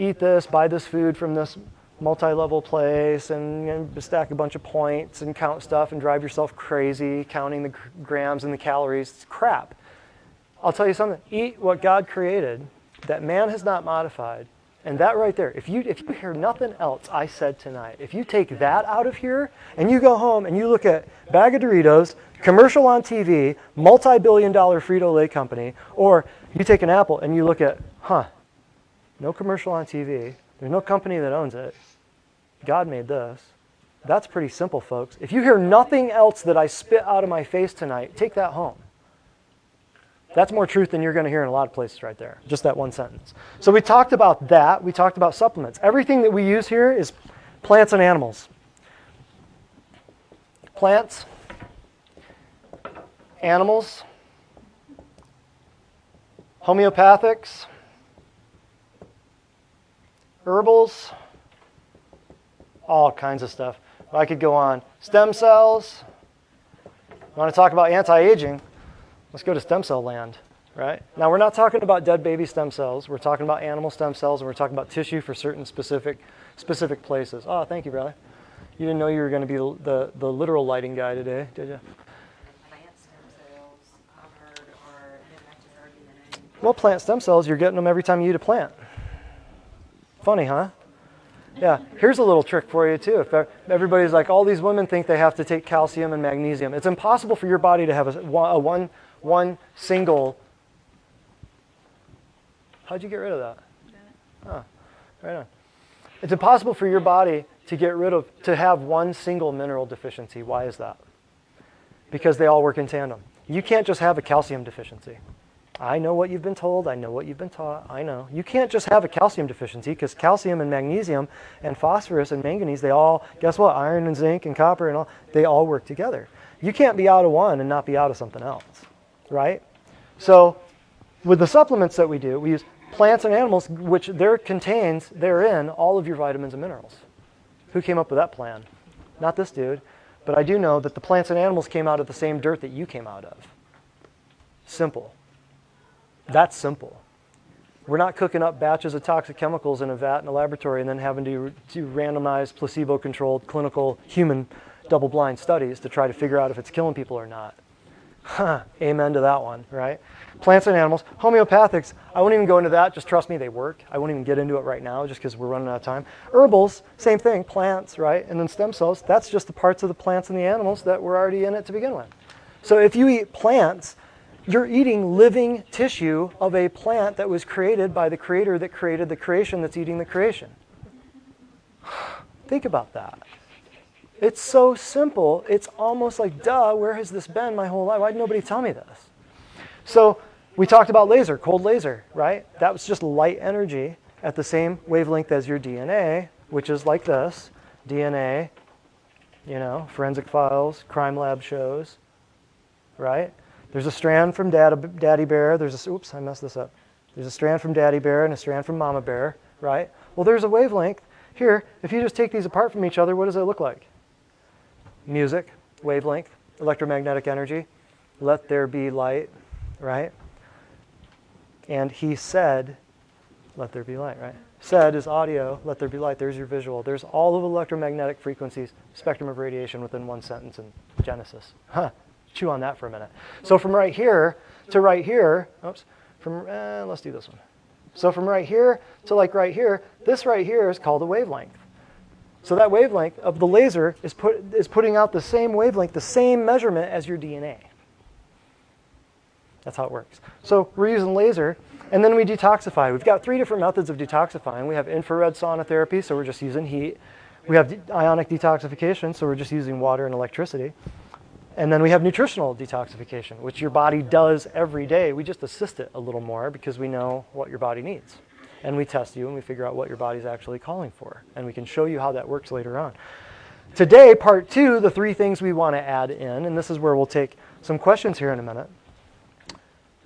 eat this, buy this food from this multi-level place, and stack a bunch of points and count stuff and drive yourself crazy counting the grams and the calories. It's crap. I'll tell you something. Eat what God created that man has not modified. And that right there, if you hear nothing else I said tonight, if you take that out of here and you go home and you look at bag of Doritos, commercial on TV, multi-billion-dollar Frito-Lay company, or you take an apple and you look at, no commercial on TV, there's no company that owns it, God made this. That's pretty simple, folks. If you hear nothing else that I spit out of my face tonight, take that home. That's more truth than you're going to hear in a lot of places right there. Just that one sentence. So we talked about that. We talked about supplements. Everything that we use here is plants and animals. Plants, animals, homeopathics, herbals, all kinds of stuff. I could go on. Stem cells. I want to talk about anti-aging. Let's go to stem cell land, right? Now, we're not talking about dead baby stem cells. We're talking about animal stem cells, and we're talking about tissue for certain specific places. Oh, thank you, brother. You didn't know you were going to be the literal lighting guy today, did you? Plant stem cells, I've heard, are an effective argument. Well, plant stem cells, you're getting them every time you eat a plant. Funny, huh? Yeah, here's a little trick for you, too. If everybody's like, all these women think they have to take calcium and magnesium. It's impossible for your body to have one single. How'd you get rid of that? Oh, right on. It's impossible for your body to have one single mineral deficiency. Why is that? Because they all work in tandem. You can't just have a calcium deficiency. I know what you've been told. I know what you've been taught. I know. You can't just have a calcium deficiency because calcium and magnesium and phosphorus and manganese, they all, guess what? Iron and zinc and copper and all, they all work together. You can't be out of one and not be out of something else, right? So with the supplements that we do, we use plants and animals, which therein all of your vitamins and minerals. Who came up with that plan? Not this dude. But I do know that the plants and animals came out of the same dirt that you came out of. Simple. That's simple. We're not cooking up batches of toxic chemicals in a vat in a laboratory and then having to do randomized, placebo-controlled, clinical, human, double-blind studies to try to figure out if it's killing people or not. Amen to that one, right? Plants and animals. Homeopathics, I won't even go into that. Just trust me, they work. I won't even get into it right now just because we're running out of time. Herbals, same thing, plants, right? And then stem cells, that's just the parts of the plants and the animals that were already in it to begin with. So if you eat plants, you're eating living tissue of a plant that was created by the creator that created the creation that's eating the creation. Think about that. It's so simple. It's almost like, duh, where has this been my whole life? Why did nobody tell me this? So we talked about laser, cold laser, right? That was just light energy at the same wavelength as your DNA, which is like this. DNA, forensic files, crime lab shows, right? There's a strand from Daddy Bear. Oops, I messed this up. There's a strand from Daddy Bear and a strand from Mama Bear, right? Well, there's a wavelength. Here, if you just take these apart from each other, what does it look like? Music, wavelength, electromagnetic energy. Let there be light, right? And he said, let there be light, right? Said is audio, let there be light. There's your visual. There's all of electromagnetic frequencies, spectrum of radiation within one sentence in Genesis. Chew on that for a minute. So from right here to right here, let's do this one. So from right here to like right here, this right here is called a wavelength. So that wavelength of the laser is putting out the same wavelength, the same measurement as your DNA. That's how it works. So we're using laser, and then we detoxify. We've got 3 different methods of detoxifying. We have infrared sauna therapy, so we're just using heat. We have ionic detoxification, so we're just using water and electricity. And then we have nutritional detoxification, which your body does every day. We just assist it a little more because we know what your body needs. And we test you and we figure out what your body's actually calling for. And we can show you how that works later on. Today, part 2, the 3 things we want to add in, and this is where we'll take some questions here in a minute.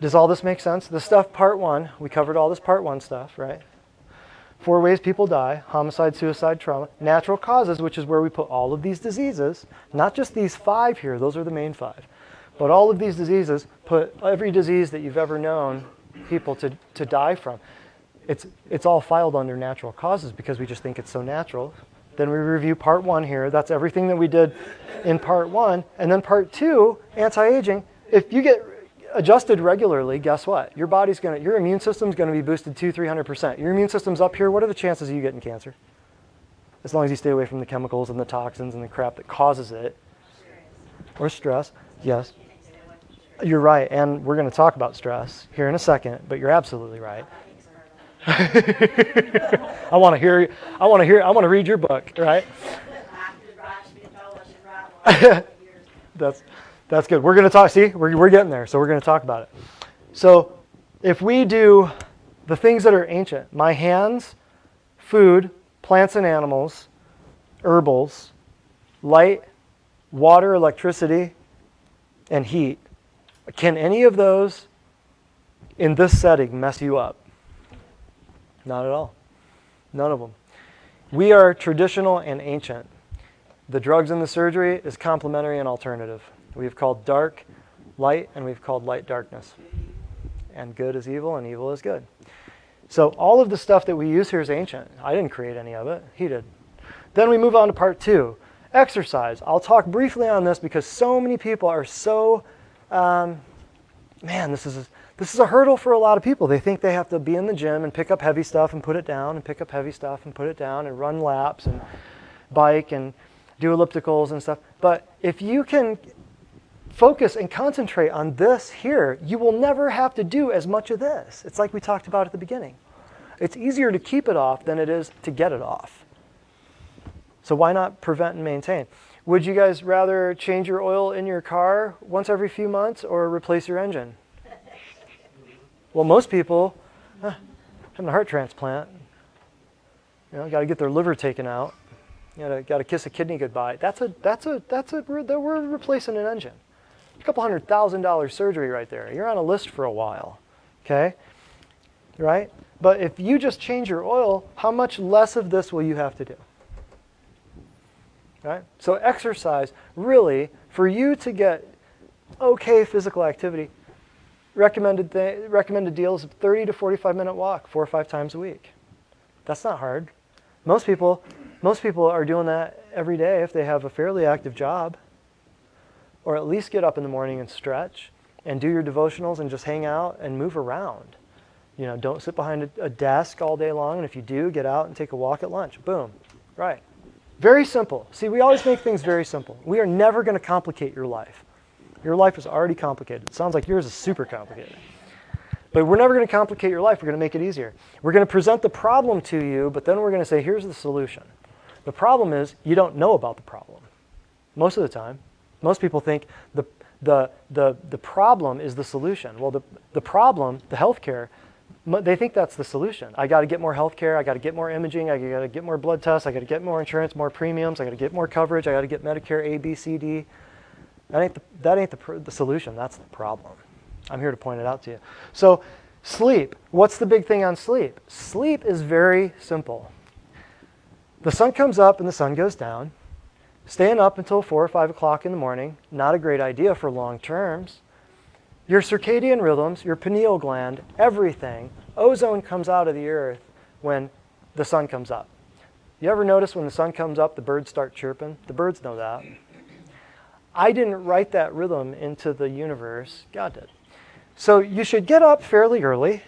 Does all this make sense? The stuff, part 1, we covered all this part 1 stuff, right? 4 ways people die: homicide, suicide, trauma. Natural causes, which is where we put all of these diseases, not just these 5 here, those are the main 5. But all of these diseases, put every disease that you've ever known people to die from. It's all filed under natural causes because we just think it's so natural. Then we review part 1 here. That's everything that we did in part 1. And then part 2, anti-aging. If you get adjusted regularly, guess what? Your immune system's going to be boosted 200-300%. Your immune system's up here. What are the chances of you getting cancer? As long as you stay away from the chemicals and the toxins and the crap that causes it. Or stress. Yes. You're right. And we're going to talk about stress here in a second, but you're absolutely right. I want to read your book, right? That's good. We're going to talk, see, we're getting there, so we're going to talk about it. So if we do the things that are ancient, my hands, food, plants and animals, herbals, light, water, electricity, and heat, can any of those in this setting mess you up? Not at all. None of them. We are traditional and ancient. The drugs and the surgery is complementary and alternative. We've called dark light, and we've called light darkness. And good is evil, and evil is good. So all of the stuff that we use here is ancient. I didn't create any of it. He did. Then we move on to part 2, exercise. I'll talk briefly on this because so many people are so, this is a hurdle for a lot of people. They think they have to be in the gym and pick up heavy stuff and put it down and pick up heavy stuff and put it down and run laps and bike and do ellipticals and stuff. But if you can focus and concentrate on this here, you will never have to do as much of this. It's like we talked about at the beginning. It's easier to keep it off than it is to get it off. So why not prevent and maintain? Would you guys rather change your oil in your car once every few months or replace your engine? Well, most people having a heart transplant, got to get their liver taken out. Got to kiss a kidney goodbye. We're replacing an engine. A couple $100,000 surgery right there. You're on a list for a while, okay? Right? But if you just change your oil, how much less of this will you have to do? Right? So exercise, really, for you to get okay physical activity, recommended deal is a 30 to 45-minute walk 4 or 5 times a week. That's not hard. Most people are doing that every day if they have a fairly active job. Or at least get up in the morning and stretch and do your devotionals and just hang out and move around. Don't sit behind a desk all day long, and if you do, get out and take a walk at lunch. Boom. Right. Very simple. See, we always make things very simple. We are never going to complicate your life. Your life is already complicated. It sounds like yours is super complicated. But we're never going to complicate your life. We're going to make it easier. We're going to present the problem to you, but then we're going to say, here's the solution. The problem is you don't know about the problem. Most of the time. Most people think the problem is the solution. Well, the problem, the healthcare, they think that's the solution. I got to get more healthcare. I got to get more imaging. I got to get more blood tests. I got to get more insurance, more premiums. I got to get more coverage. I got to get Medicare A, B, C, D. That ain't the solution. That's the problem. I'm here to point it out to you. So sleep. What's the big thing on sleep? Sleep is very simple. The sun comes up and the sun goes down. Staying up until 4 or 5 o'clock in the morning, not a great idea for long terms. Your circadian rhythms, your pineal gland, everything, ozone comes out of the earth when the sun comes up. You ever notice when the sun comes up, the birds start chirping? The birds know that. I didn't write that rhythm into the universe. God did. So you should get up fairly early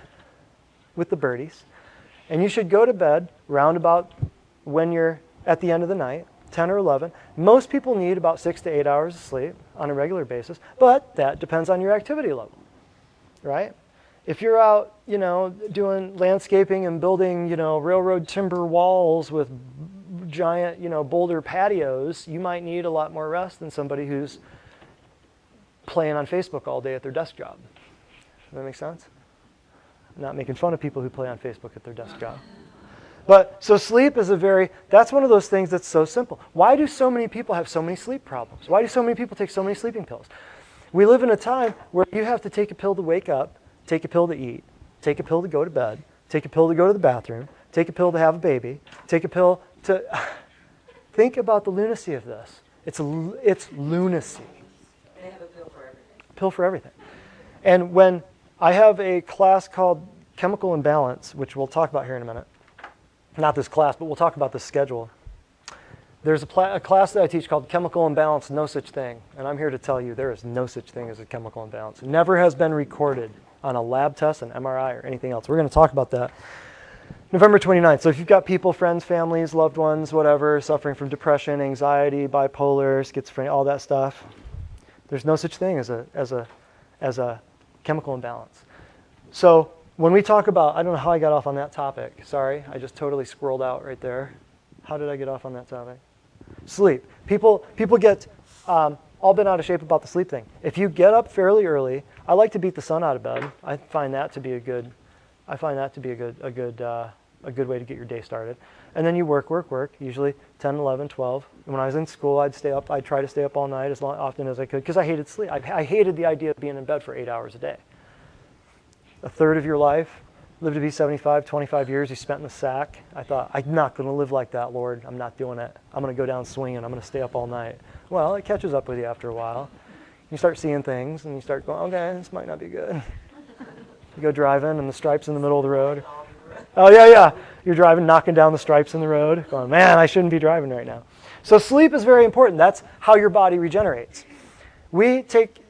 with the birdies, and you should go to bed round about when you're at the end of the night. 10 or 11. Most people need about 6 to 8 hours of sleep on a regular basis, but that depends on your activity level, right? If you're out, doing landscaping and building, railroad timber walls with giant, boulder patios, you might need a lot more rest than somebody who's playing on Facebook all day at their desk job. Does that make sense? I'm not making fun of people who play on Facebook at their desk job. But so sleep is that's one of those things that's so simple. Why do so many people have so many sleep problems? Why do so many people take so many sleeping pills? We live in a time where you have to take a pill to wake up, take a pill to eat, take a pill to go to bed, take a pill to go to the bathroom, take a pill to have a baby, take a pill to... Think about the lunacy of this. It's lunacy. They have a pill for everything. Pill for everything. And when I have a class called chemical imbalance, which we'll talk about here in a minute. Not this class, but we'll talk about the schedule. There's a class that I teach called Chemical Imbalance, No Such Thing. And I'm here to tell you there is no such thing as a chemical imbalance. It never has been recorded on a lab test, an MRI, or anything else. We're going to talk about that. November 29th. So if you've got people, friends, families, loved ones, whatever, suffering from depression, anxiety, bipolar, schizophrenia, all that stuff, there's no such thing as a chemical imbalance. So when we talk about, I don't know how I got off on that topic. Sorry, I just totally squirreled out right there. How did I get off on that topic? Sleep. People get all bent out of shape about the sleep thing. If you get up fairly early, I like to beat the sun out of bed. I find that to be a good way to get your day started. And then you work, usually 10, 11, 12. And when I was in school, I'd try to stay up all night as often as I could because I hated sleep. I hated the idea of being in bed for 8 hours a day. A third of your life, live to be 75, 25 years you spent in the sack. I thought, I'm not going to live like that, Lord. I'm not doing it. I'm going to go down swinging. I'm going to stay up all night. Well, it catches up with you after a while. You start seeing things and you start going, okay, this might not be good. You go driving and the stripes in the middle of the road. Oh, yeah. You're driving, knocking down the stripes in the road, going, man, I shouldn't be driving right now. So sleep is very important. That's how your body regenerates. We take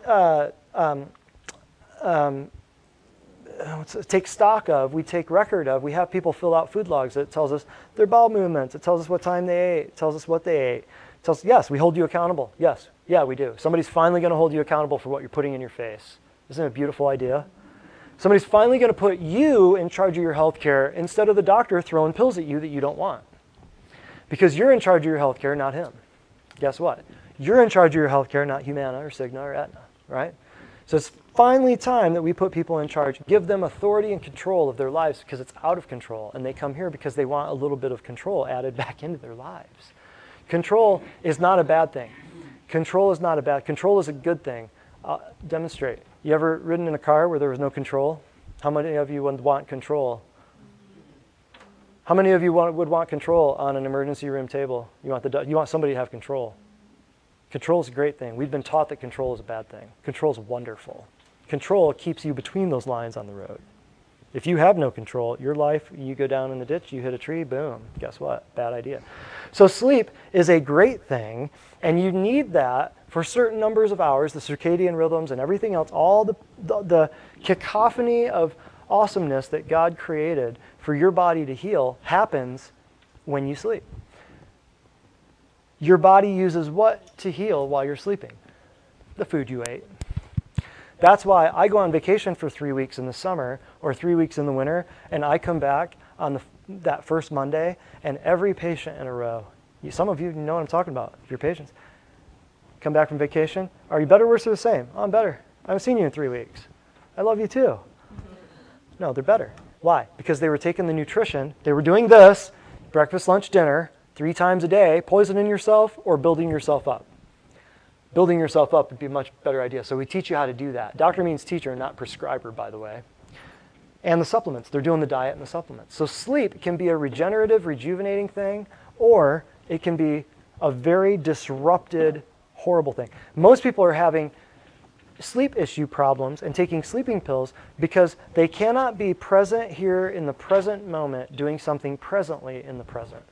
stock of, we take record of, we have people fill out food logs. It tells us their bowel movements. It tells us what time they ate. It tells us what they ate. It tells us, yes, we hold you accountable. Yes, yeah, we do. Somebody's finally going to hold you accountable for what you're putting in your face. Isn't it a beautiful idea? Somebody's finally going to put you in charge of your health care instead of the doctor throwing pills at you that you don't want. Because you're in charge of your health care, not him. Guess what? You're in charge of your health care, not Humana or Cigna or Aetna, right? So it's finally time that we put people in charge, give them authority and control of their lives because it's out of control. And they come here because they want a little bit of control added back into their lives. Control is not a bad thing. Control is a good thing. Demonstrate. You ever ridden in a car where there was no control? How many of you would want control? How many of you would want control on an emergency room table? You want somebody to have control. Control is a great thing. We've been taught that control is a bad thing. Control is wonderful. Control keeps you between those lines on the road. If you have no control, your life, you go down in the ditch, you hit a tree, boom. Guess what? Bad idea. So sleep is a great thing, and you need that for certain numbers of hours, the circadian rhythms and everything else, all the cacophony of awesomeness that God created for your body to heal happens when you sleep. Your body uses what to heal while you're sleeping? The food you ate. That's why I go on vacation for 3 weeks in the summer or 3 weeks in the winter, and I come back on that first Monday, and every patient in a row, some of you know what I'm talking about, if you're patients, come back from vacation. Are you better, worse, or the same? Oh, I'm better. I haven't seen you in 3 weeks. I love you too. No, they're better. Why? Because they were taking the nutrition. They were doing this, breakfast, lunch, dinner, 3 times a day, poisoning yourself or building yourself up. Building yourself up would be a much better idea. So we teach you how to do that. Doctor means teacher, not prescriber, by the way. And the supplements. They're doing the diet and the supplements. So sleep can be a regenerative, rejuvenating thing, or it can be a very disrupted, horrible thing. Most people are having sleep issue problems and taking sleeping pills because they cannot be present here in the present moment doing something presently in the present.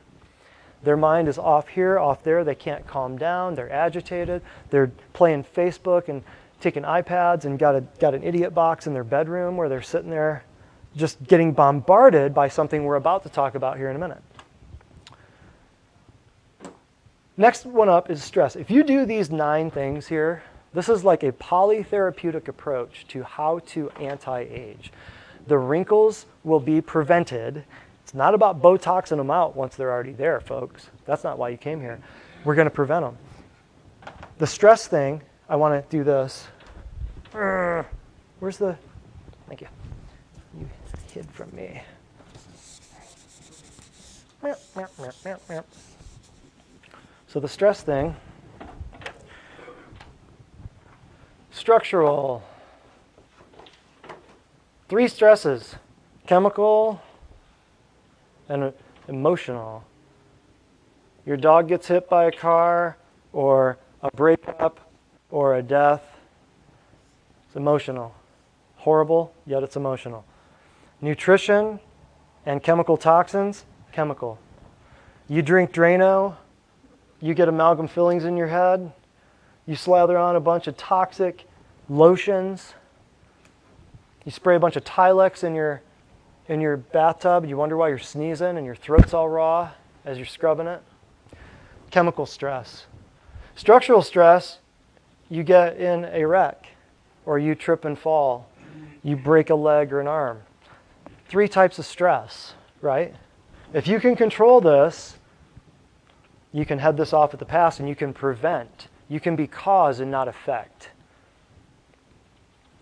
Their mind is off here, off there. They can't calm down. They're agitated. They're playing Facebook and taking iPads and got an idiot box in their bedroom where they're sitting there just getting bombarded by something we're about to talk about here in a minute. Next one up is stress. If you do these 9 things here, this is like a polytherapeutic approach to how to anti-age. The wrinkles will be prevented. It's not about Botoxing them out once they're already there, folks. That's not why you came here. We're going to prevent them. The stress thing, I want to do this. Where's the... Thank you. You hid from me. So the stress thing, structural, 3 stresses, chemical and emotional. Your dog gets hit by a car or a breakup or a death. It's emotional. Horrible, yet it's emotional. Nutrition and chemical toxins, chemical. You drink Drano, you get amalgam fillings in your head, you slather on a bunch of toxic lotions, you spray a bunch of Tilex in your bathtub, you wonder why you're sneezing and your throat's all raw as you're scrubbing it. Chemical stress. Structural stress, you get in a wreck, or you trip and fall, you break a leg or an arm. 3 types of stress, right? If you can control this, you can head this off at the pass and you can prevent. You can be cause and not effect.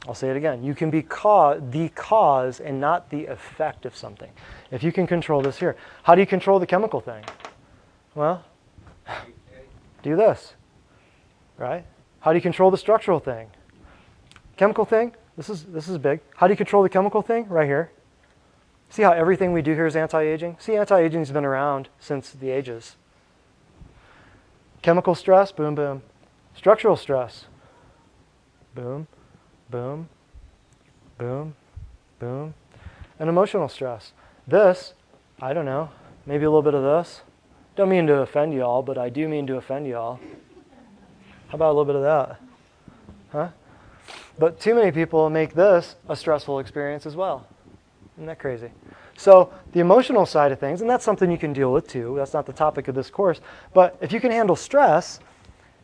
I'll say it again. You can be the cause and not the effect of something. If you can control this here. How do you control the chemical thing? Well, do this, right? How do you control the structural thing? Chemical thing, this is big. How do you control the chemical thing? Right here. See how everything we do here is anti-aging? See, anti-aging's been around since the ages. Chemical stress, boom, boom. Structural stress, boom, boom, boom, boom. And emotional stress. This, I don't know, maybe a little bit of this. Don't mean to offend you all, but I do mean to offend you all. How about a little bit of that? Huh? But too many people make this a stressful experience as well. Isn't that crazy? So the emotional side of things, and that's something you can deal with too. That's not the topic of this course. But if you can handle stress,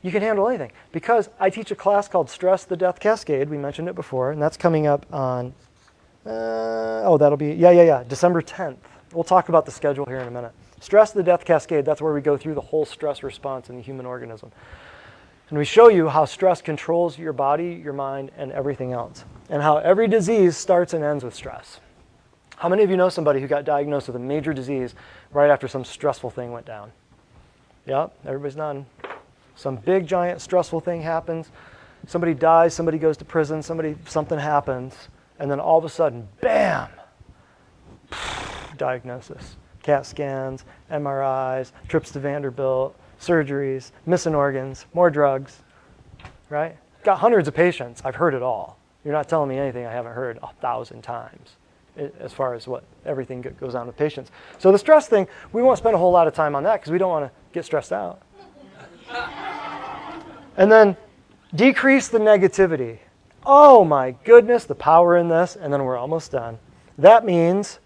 you can handle anything. Because I teach a class called Stress, the Death Cascade. We mentioned it before. And that's coming up on, that'll be, December 10th. We'll talk about the schedule here in a minute. Stress, the Death Cascade, that's where we go through the whole stress response in the human organism. And we show you how stress controls your body, your mind, and everything else. And how every disease starts and ends with stress. How many of you know somebody who got diagnosed with a major disease right after some stressful thing went down? Yep, everybody's nodding. Some big, giant, stressful thing happens. Somebody dies, somebody goes to prison, something happens, and then all of a sudden, bam! Diagnosis. CAT scans, MRIs, trips to Vanderbilt, surgeries, missing organs, more drugs, right? Got hundreds of patients. I've heard it all. You're not telling me anything I haven't heard 1,000 times as far as what everything goes on with patients. So the stress thing, we won't spend a whole lot of time on that because we don't want to get stressed out. And then decrease the negativity. Oh my goodness, the power in this, and then we're almost done. That means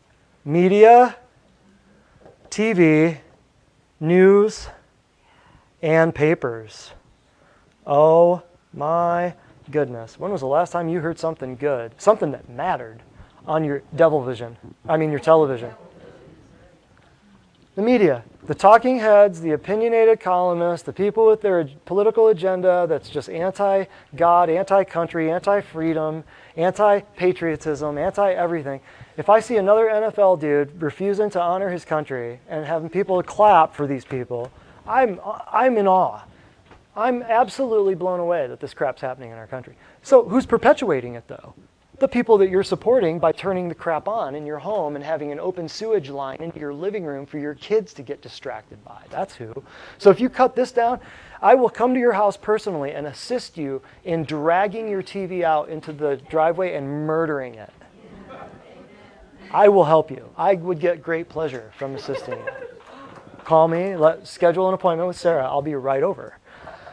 media, TV, news, and papers. Oh my goodness. When was the last time you heard something good, something that mattered on your your television? The media, the talking heads, the opinionated columnists, the people with their political agenda that's just anti-God, anti-country, anti-freedom, anti-patriotism, anti-everything. If I see another NFL dude refusing to honor his country and having people clap for these people, I'm in awe. I'm absolutely blown away that this crap's happening in our country. So who's perpetuating it though? The people that you're supporting by turning the crap on in your home and having an open sewage line into your living room for your kids to get distracted by. That's who. So if you cut this down, I will come to your house personally and assist you in dragging your TV out into the driveway and murdering it. I will help you. I would get great pleasure from assisting you. Call me, schedule an appointment with Sarah. I'll be right over.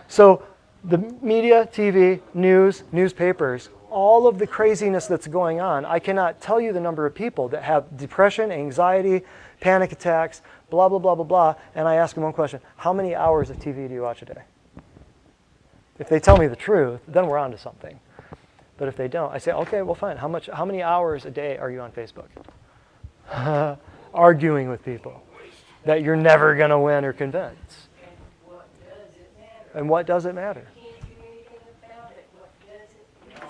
So the media, TV, news, newspapers, all of the craziness that's going on, I cannot tell you the number of people that have depression, anxiety, panic attacks, blah, blah, blah, blah, blah, and I ask them one question: how many hours of TV do you watch a day? If they tell me the truth, then we're on to something. But if they don't, I say, okay, well, fine. How many hours a day are you on Facebook? Arguing with people that you're never going to win or convince. And what does it matter?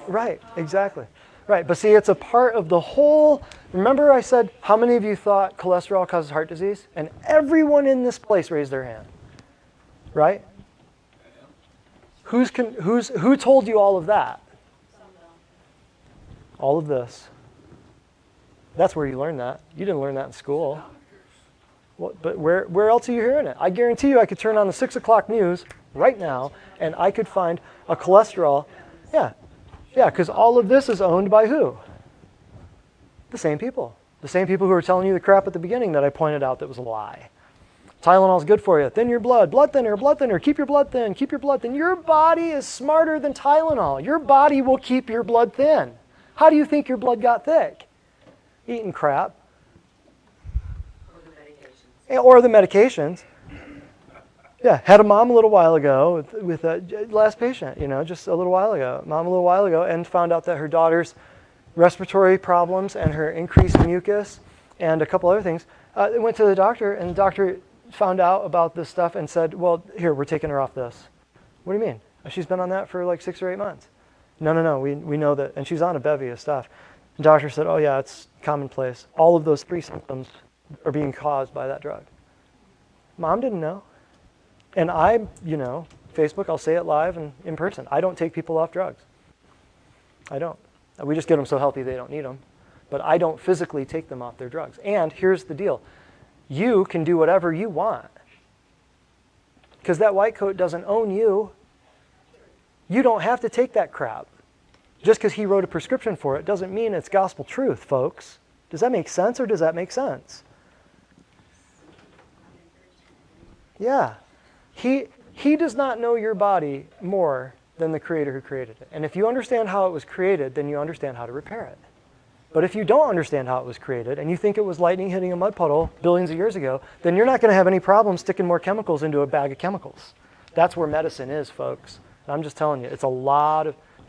Right, exactly. Right, but see, it's a part of the whole. Remember I said, how many of you thought cholesterol causes heart disease? And everyone in this place raised their hand. Right? Who told you all of that? All of this. That's where you learned that. You didn't learn that in school. But where else are you hearing it? I guarantee you I could turn on the 6 o'clock news right now and I could find a cholesterol. Yeah, because all of this is owned by who? The same people. The same people who were telling you the crap at the beginning that I pointed out that was a lie. Tylenol's good for you. Thin your blood. Blood thinner. Keep your blood thin. Keep your blood thin. Your body is smarter than Tylenol. Your body will keep your blood thin. How do you think your blood got thick? Eating crap. Or the medications. Yeah, had a mom a little while ago with a last patient, just a little while ago. Mom a little while ago, and found out that her daughter's respiratory problems and her increased mucus and a couple other things. Went to the doctor, and the doctor found out about this stuff and said, well, here, we're taking her off this. What do you mean? She's been on that for like 6 or 8 months. No, we know that. And she's on a bevy of stuff. The doctor said, oh yeah, it's commonplace. All of those 3 symptoms are being caused by that drug. Mom didn't know. And I, Facebook, I'll say it live and in person. I don't take people off drugs. I don't. We just get them so healthy they don't need them. But I don't physically take them off their drugs. And here's the deal. You can do whatever you want. Because that white coat doesn't own you. You don't have to take that crap. Just because he wrote a prescription for it doesn't mean it's gospel truth, folks. Does that make sense, or does that make sense? Yeah. He does not know your body more than the creator who created it. And if you understand how it was created, then you understand how to repair it. But if you don't understand how it was created, and you think it was lightning hitting a mud puddle billions of years ago, then you're not going to have any problem sticking more chemicals into a bag of chemicals. That's where medicine is, folks. And I'm just telling you,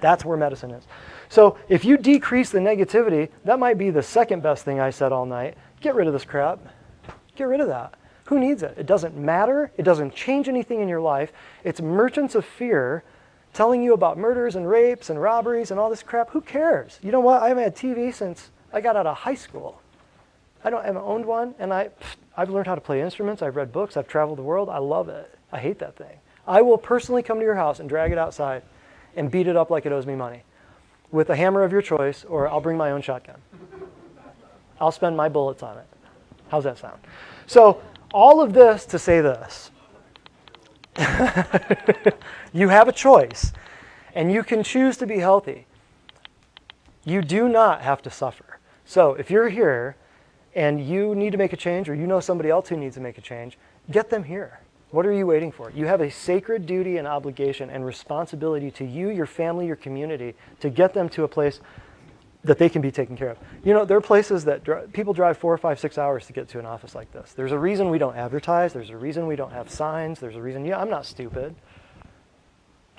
that's where medicine is. So if you decrease the negativity, that might be the second best thing I said all night. Get rid of this crap. Get rid of that. Who needs it? It doesn't matter. It doesn't change anything in your life. It's merchants of fear telling you about murders and rapes and robberies and all this crap. Who cares? You know what? I haven't had TV since I got out of high school. I haven't owned one, and I've learned how to play instruments. I've read books. I've traveled the world. I love it. I hate that thing. I will personally come to your house and drag it outside and beat it up like it owes me money with a hammer of your choice, or I'll bring my own shotgun. I'll spend my bullets on it. How's that sound? So all of this to say this. You have a choice, and you can choose to be healthy. You do not have to suffer. So if you're here and you need to make a change, or you know somebody else who needs to make a change, get them here. What are you waiting for? You have a sacred duty and obligation and responsibility to you, your family, your community, to get them to a place that they can be taken care of. There are places that people drive 4 or 5, 6 hours to get to an office like this. There's a reason we don't advertise. There's a reason we don't have signs. There's a reason, I'm not stupid.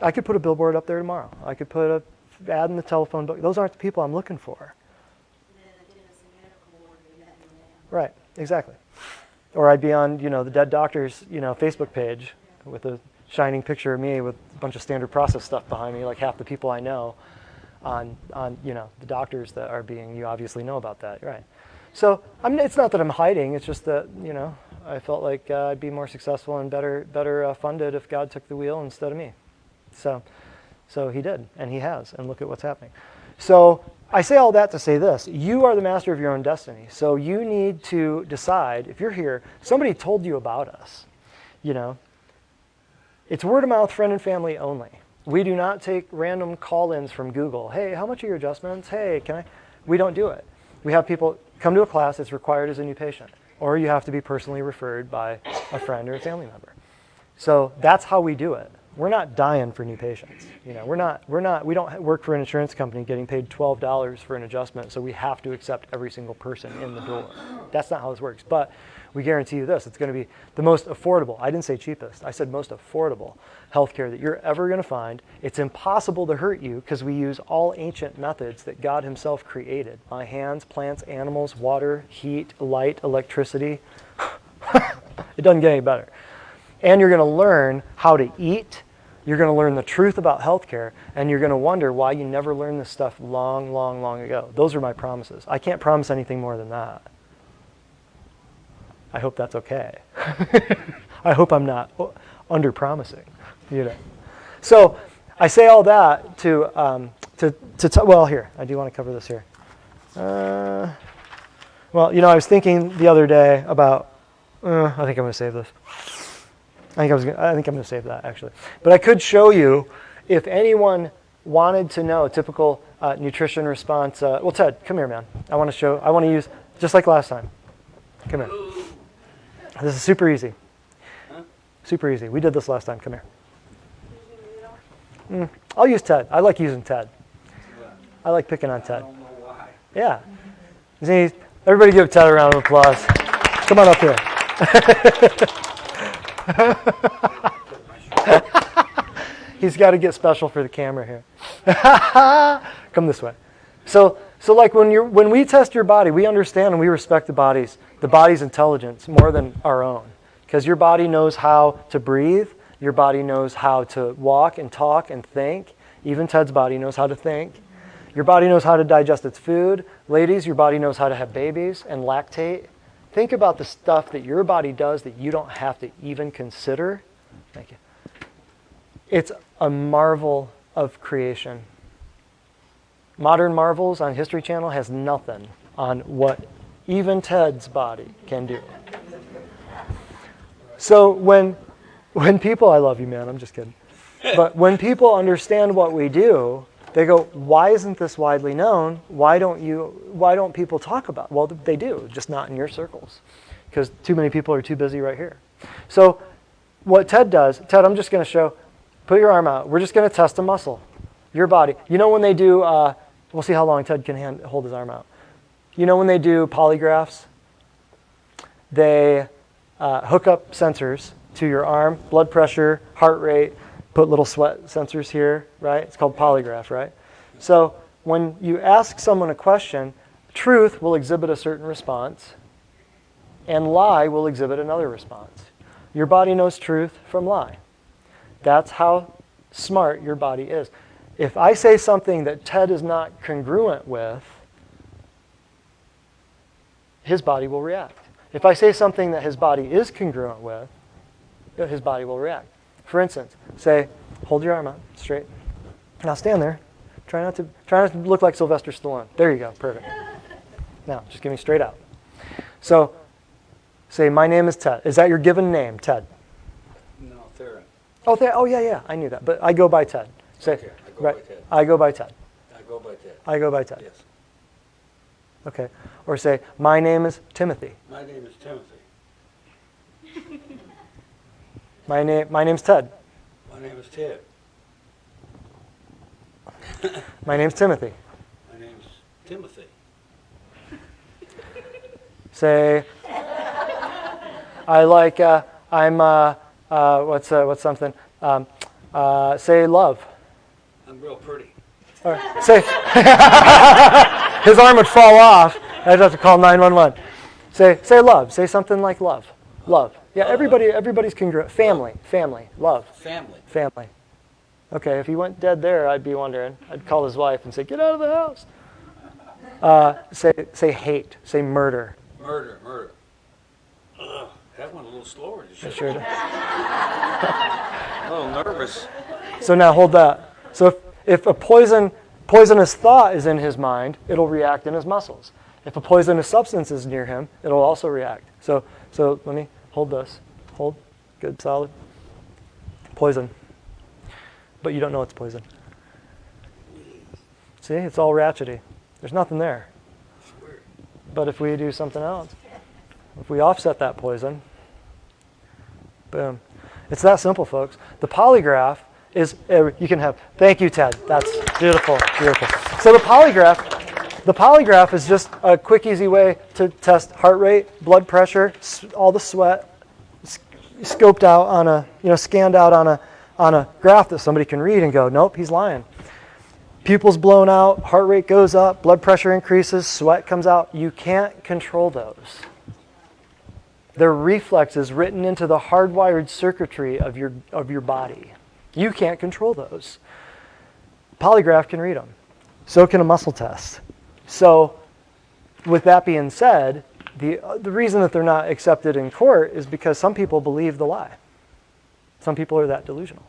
I could put a billboard up there tomorrow. I could put an ad in the telephone book. Those aren't the people I'm looking for. Right, exactly. Or I'd be on, the Dead Doctors, Facebook page with a shining picture of me with a bunch of standard process stuff behind me, like half the people I know on the doctors that are being, you obviously know about that, right? So it's not that I'm hiding, it's just that, I felt like I'd be more successful and better funded if God took the wheel instead of me. So he did, and he has, and look at what's happening. So I say all that to say this. You are the master of your own destiny. So you need to decide, if you're here, somebody told you about us. It's word of mouth, friend and family only. We do not take random call-ins from Google. Hey, how much are your adjustments? Hey, we don't do it. We have people come to a class that's required as a new patient, or you have to be personally referred by a friend or a family member. So that's how we do it. We're not dying for new patients. We don't work for an insurance company getting paid $12 for an adjustment, so we have to accept every single person in the door. That's not how this works. But we guarantee you this, it's going to be the most affordable, I didn't say cheapest, I said most affordable healthcare that you're ever going to find. It's impossible to hurt you because we use all ancient methods that God himself created. By hands, plants, animals, water, heat, light, electricity. It doesn't get any better. And you're going to learn how to eat. You're going to learn the truth about healthcare, and you're going to wonder why you never learned this stuff long, long, long ago. Those are my promises. I can't promise anything more than that. I hope that's okay. I hope I'm not under-promising. So I say all that well, here, I do want to cover this here. Well, I was thinking the other day about, I think I'm going to save this. I think I'm going to save that, actually. But I could show you, if anyone wanted to know typical nutrition response. Well, Ted, come here, man. I want to use, just like last time. Come here. This is super easy. Super easy. We did this last time. Come here. I'll use Ted. I like using Ted. I like picking on Ted. I don't know why. Yeah. See, everybody give Ted a round of applause. Come on up here. He's got to get special for the camera here. Come this way. So like when we test your body, we understand and we respect the body's intelligence more than our own. Because your body knows how to breathe, your body knows how to walk and talk and think. Even Ted's body knows how to think. Your body knows how to digest its food. Ladies, your body knows how to have babies and lactate. Think about the stuff that your body does that you don't have to even consider. Thank you. It's a marvel of creation. Modern Marvels on History Channel has nothing on what even Ted's body can do. So when people, I love you, man, I'm just kidding. But when people understand what we do, they go, why isn't this widely known? Why don't people talk about it? Well, they do, just not in your circles. Because too many people are too busy right here. So what Ted does, Ted, I'm just going to show, put your arm out. We're just going to test a muscle, your body. You know when they do, we'll see how long Ted can hold his arm out. You know when they do polygraphs, they hook up sensors to your arm, blood pressure, heart rate, put little sweat sensors here, right? It's called polygraph, right? So when you ask someone a question, truth will exhibit a certain response, and lie will exhibit another response. Your body knows truth from lie. That's how smart your body is. If I say something that Ted is not congruent with, his body will react. If I say something that his body is congruent with, his body will react. For instance, say, hold your arm out straight. Now stand there. Try not to look like Sylvester Stallone. There you go. Perfect. Now, just give me straight out. So, say, my name is Ted. Is that your given name, Ted? No, Theron. Oh, yeah. I knew that. But I go by Ted. Say, Okay, I go right. by Ted. I go by Ted. I go by Ted. I go by Ted. Yes. Okay. Or say, my name is Timothy. My name is Timothy. My name's Ted. My name is Ted. My name's Timothy. My name is Timothy. Say, I like, what's something? Say love. I'm real pretty. Or say, his arm would fall off. I'd have to call 911. Say love. Say something like love. Love. Yeah, everybody's congruent. Family, love. Family. Okay, if he went dead there, I'd be wondering. I'd call his wife and say, get out of the house. Say hate. Say murder. Murder. Ugh, that went a little slower than you should. Sure. A little nervous. So now hold that. So if a poisonous thought is in his mind, it'll react in his muscles. If a poisonous substance is near him, it'll also react. So let me hold this. Hold. Good, solid. Poison. But you don't know it's poison. See, it's all ratchety. There's nothing there. But if we do something else, if we offset that poison, boom. It's that simple, folks. The polygraph is, you can have, thank you, Ted. That's beautiful. So the polygraph is just a quick, easy way to test heart rate, blood pressure, all the sweat, scoped out on scanned out on a graph that somebody can read and go, nope, he's lying. Pupils blown out, heart rate goes up, blood pressure increases, sweat comes out. You can't control those. They're reflexes written into the hardwired circuitry of your body. You can't control those. Polygraph can read them. So can a muscle test. So with that being said, the reason that they're not accepted in court is because some people believe the lie. Some people are that delusional.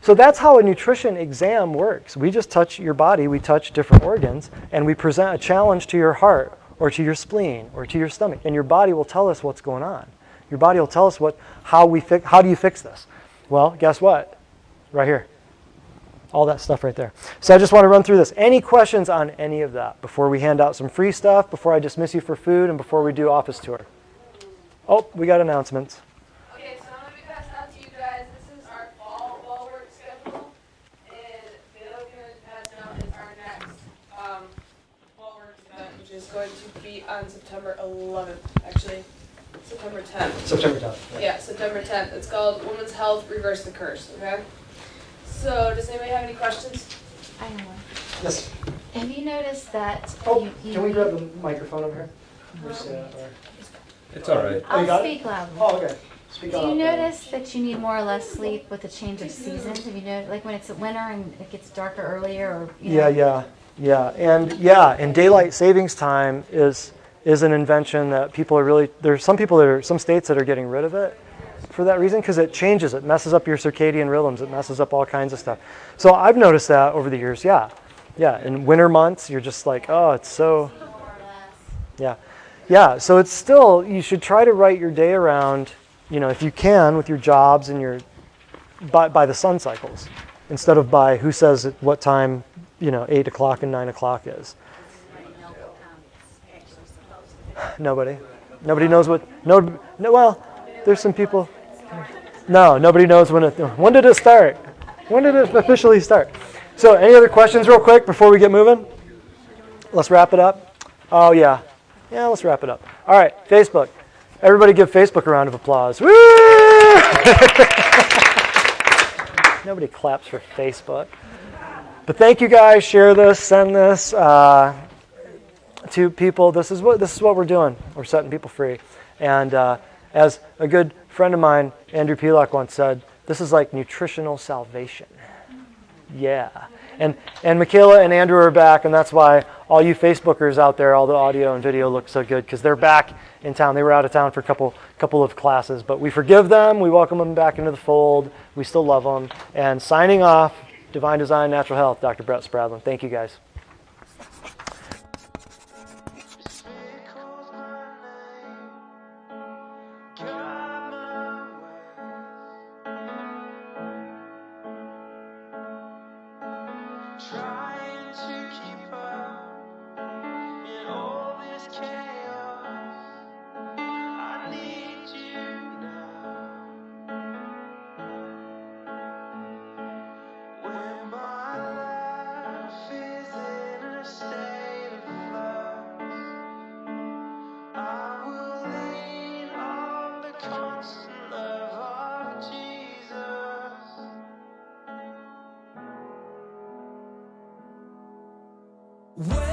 So that's how a nutrition exam works. We just touch your body, we touch different organs, and we present a challenge to your heart or to your spleen or to your stomach, and your body will tell us what's going on. Your body will tell us how do you fix this? Well, guess what? Right here. All that stuff right there. So I just want to run through this. Any questions on any of that before we hand out some free stuff, before I dismiss you for food, and before we do office tour? Oh, we got announcements. Okay, so I'm going to be passing out to you guys. This is our fall work schedule. And the other thing I'm going to pass out is our next fall work event, which is going to be on September 11th. Actually, September 10th. September 10th. Yeah, September 10th. It's called Women's Health Reverse the Curse, okay? So, does anybody have any questions? I have one. Yes. Have you noticed that Oh, you can we grab the microphone over here? Just, or... It's all right. Oh, you got I'll it? speak loudly. Oh, okay. Speak Do on you up. notice that you need more or less sleep with the change of seasons? Have you noticed, like when it's winter and it gets darker earlier, or you know? And daylight savings time is an invention that people are really. There's some states that are getting rid of it for that reason, because it changes, it messes up your circadian rhythms, it messes up all kinds of stuff. So I've noticed that over the years. Yeah. In winter months, you're just like, oh, it's so. Yeah. So it's still, you should try to write your day around, if you can, with your jobs and your by the sun cycles, instead of by who says at what time 8 o'clock and 9 o'clock is. Nobody knows what. No. Well, there's some people. No, nobody knows when did it start? When did it officially start? So, any other questions, real quick, before we get moving? Let's wrap it up. Oh yeah, let's wrap it up. All right, Facebook. Everybody, give Facebook a round of applause. Woo! Nobody claps for Facebook. But thank you guys. Share this. Send this to people. This is what we're doing. We're setting people free. And as a good friend of mine, Andrew Pelak, once said, this is like nutritional salvation. Yeah. And Michaela and Andrew are back, and that's why all you Facebookers out there, all the audio and video look so good, because they're back in town. They were out of town for a couple of classes, but we forgive them. We welcome them back into the fold. We still love them. And signing off, Divine Design, Natural Health, Dr. Brett Spradlin. Thank you, guys. Trying to keep up in all this chaos. I need you now. When my life is in a state of flux, I will lean on the constant love of Jesus. When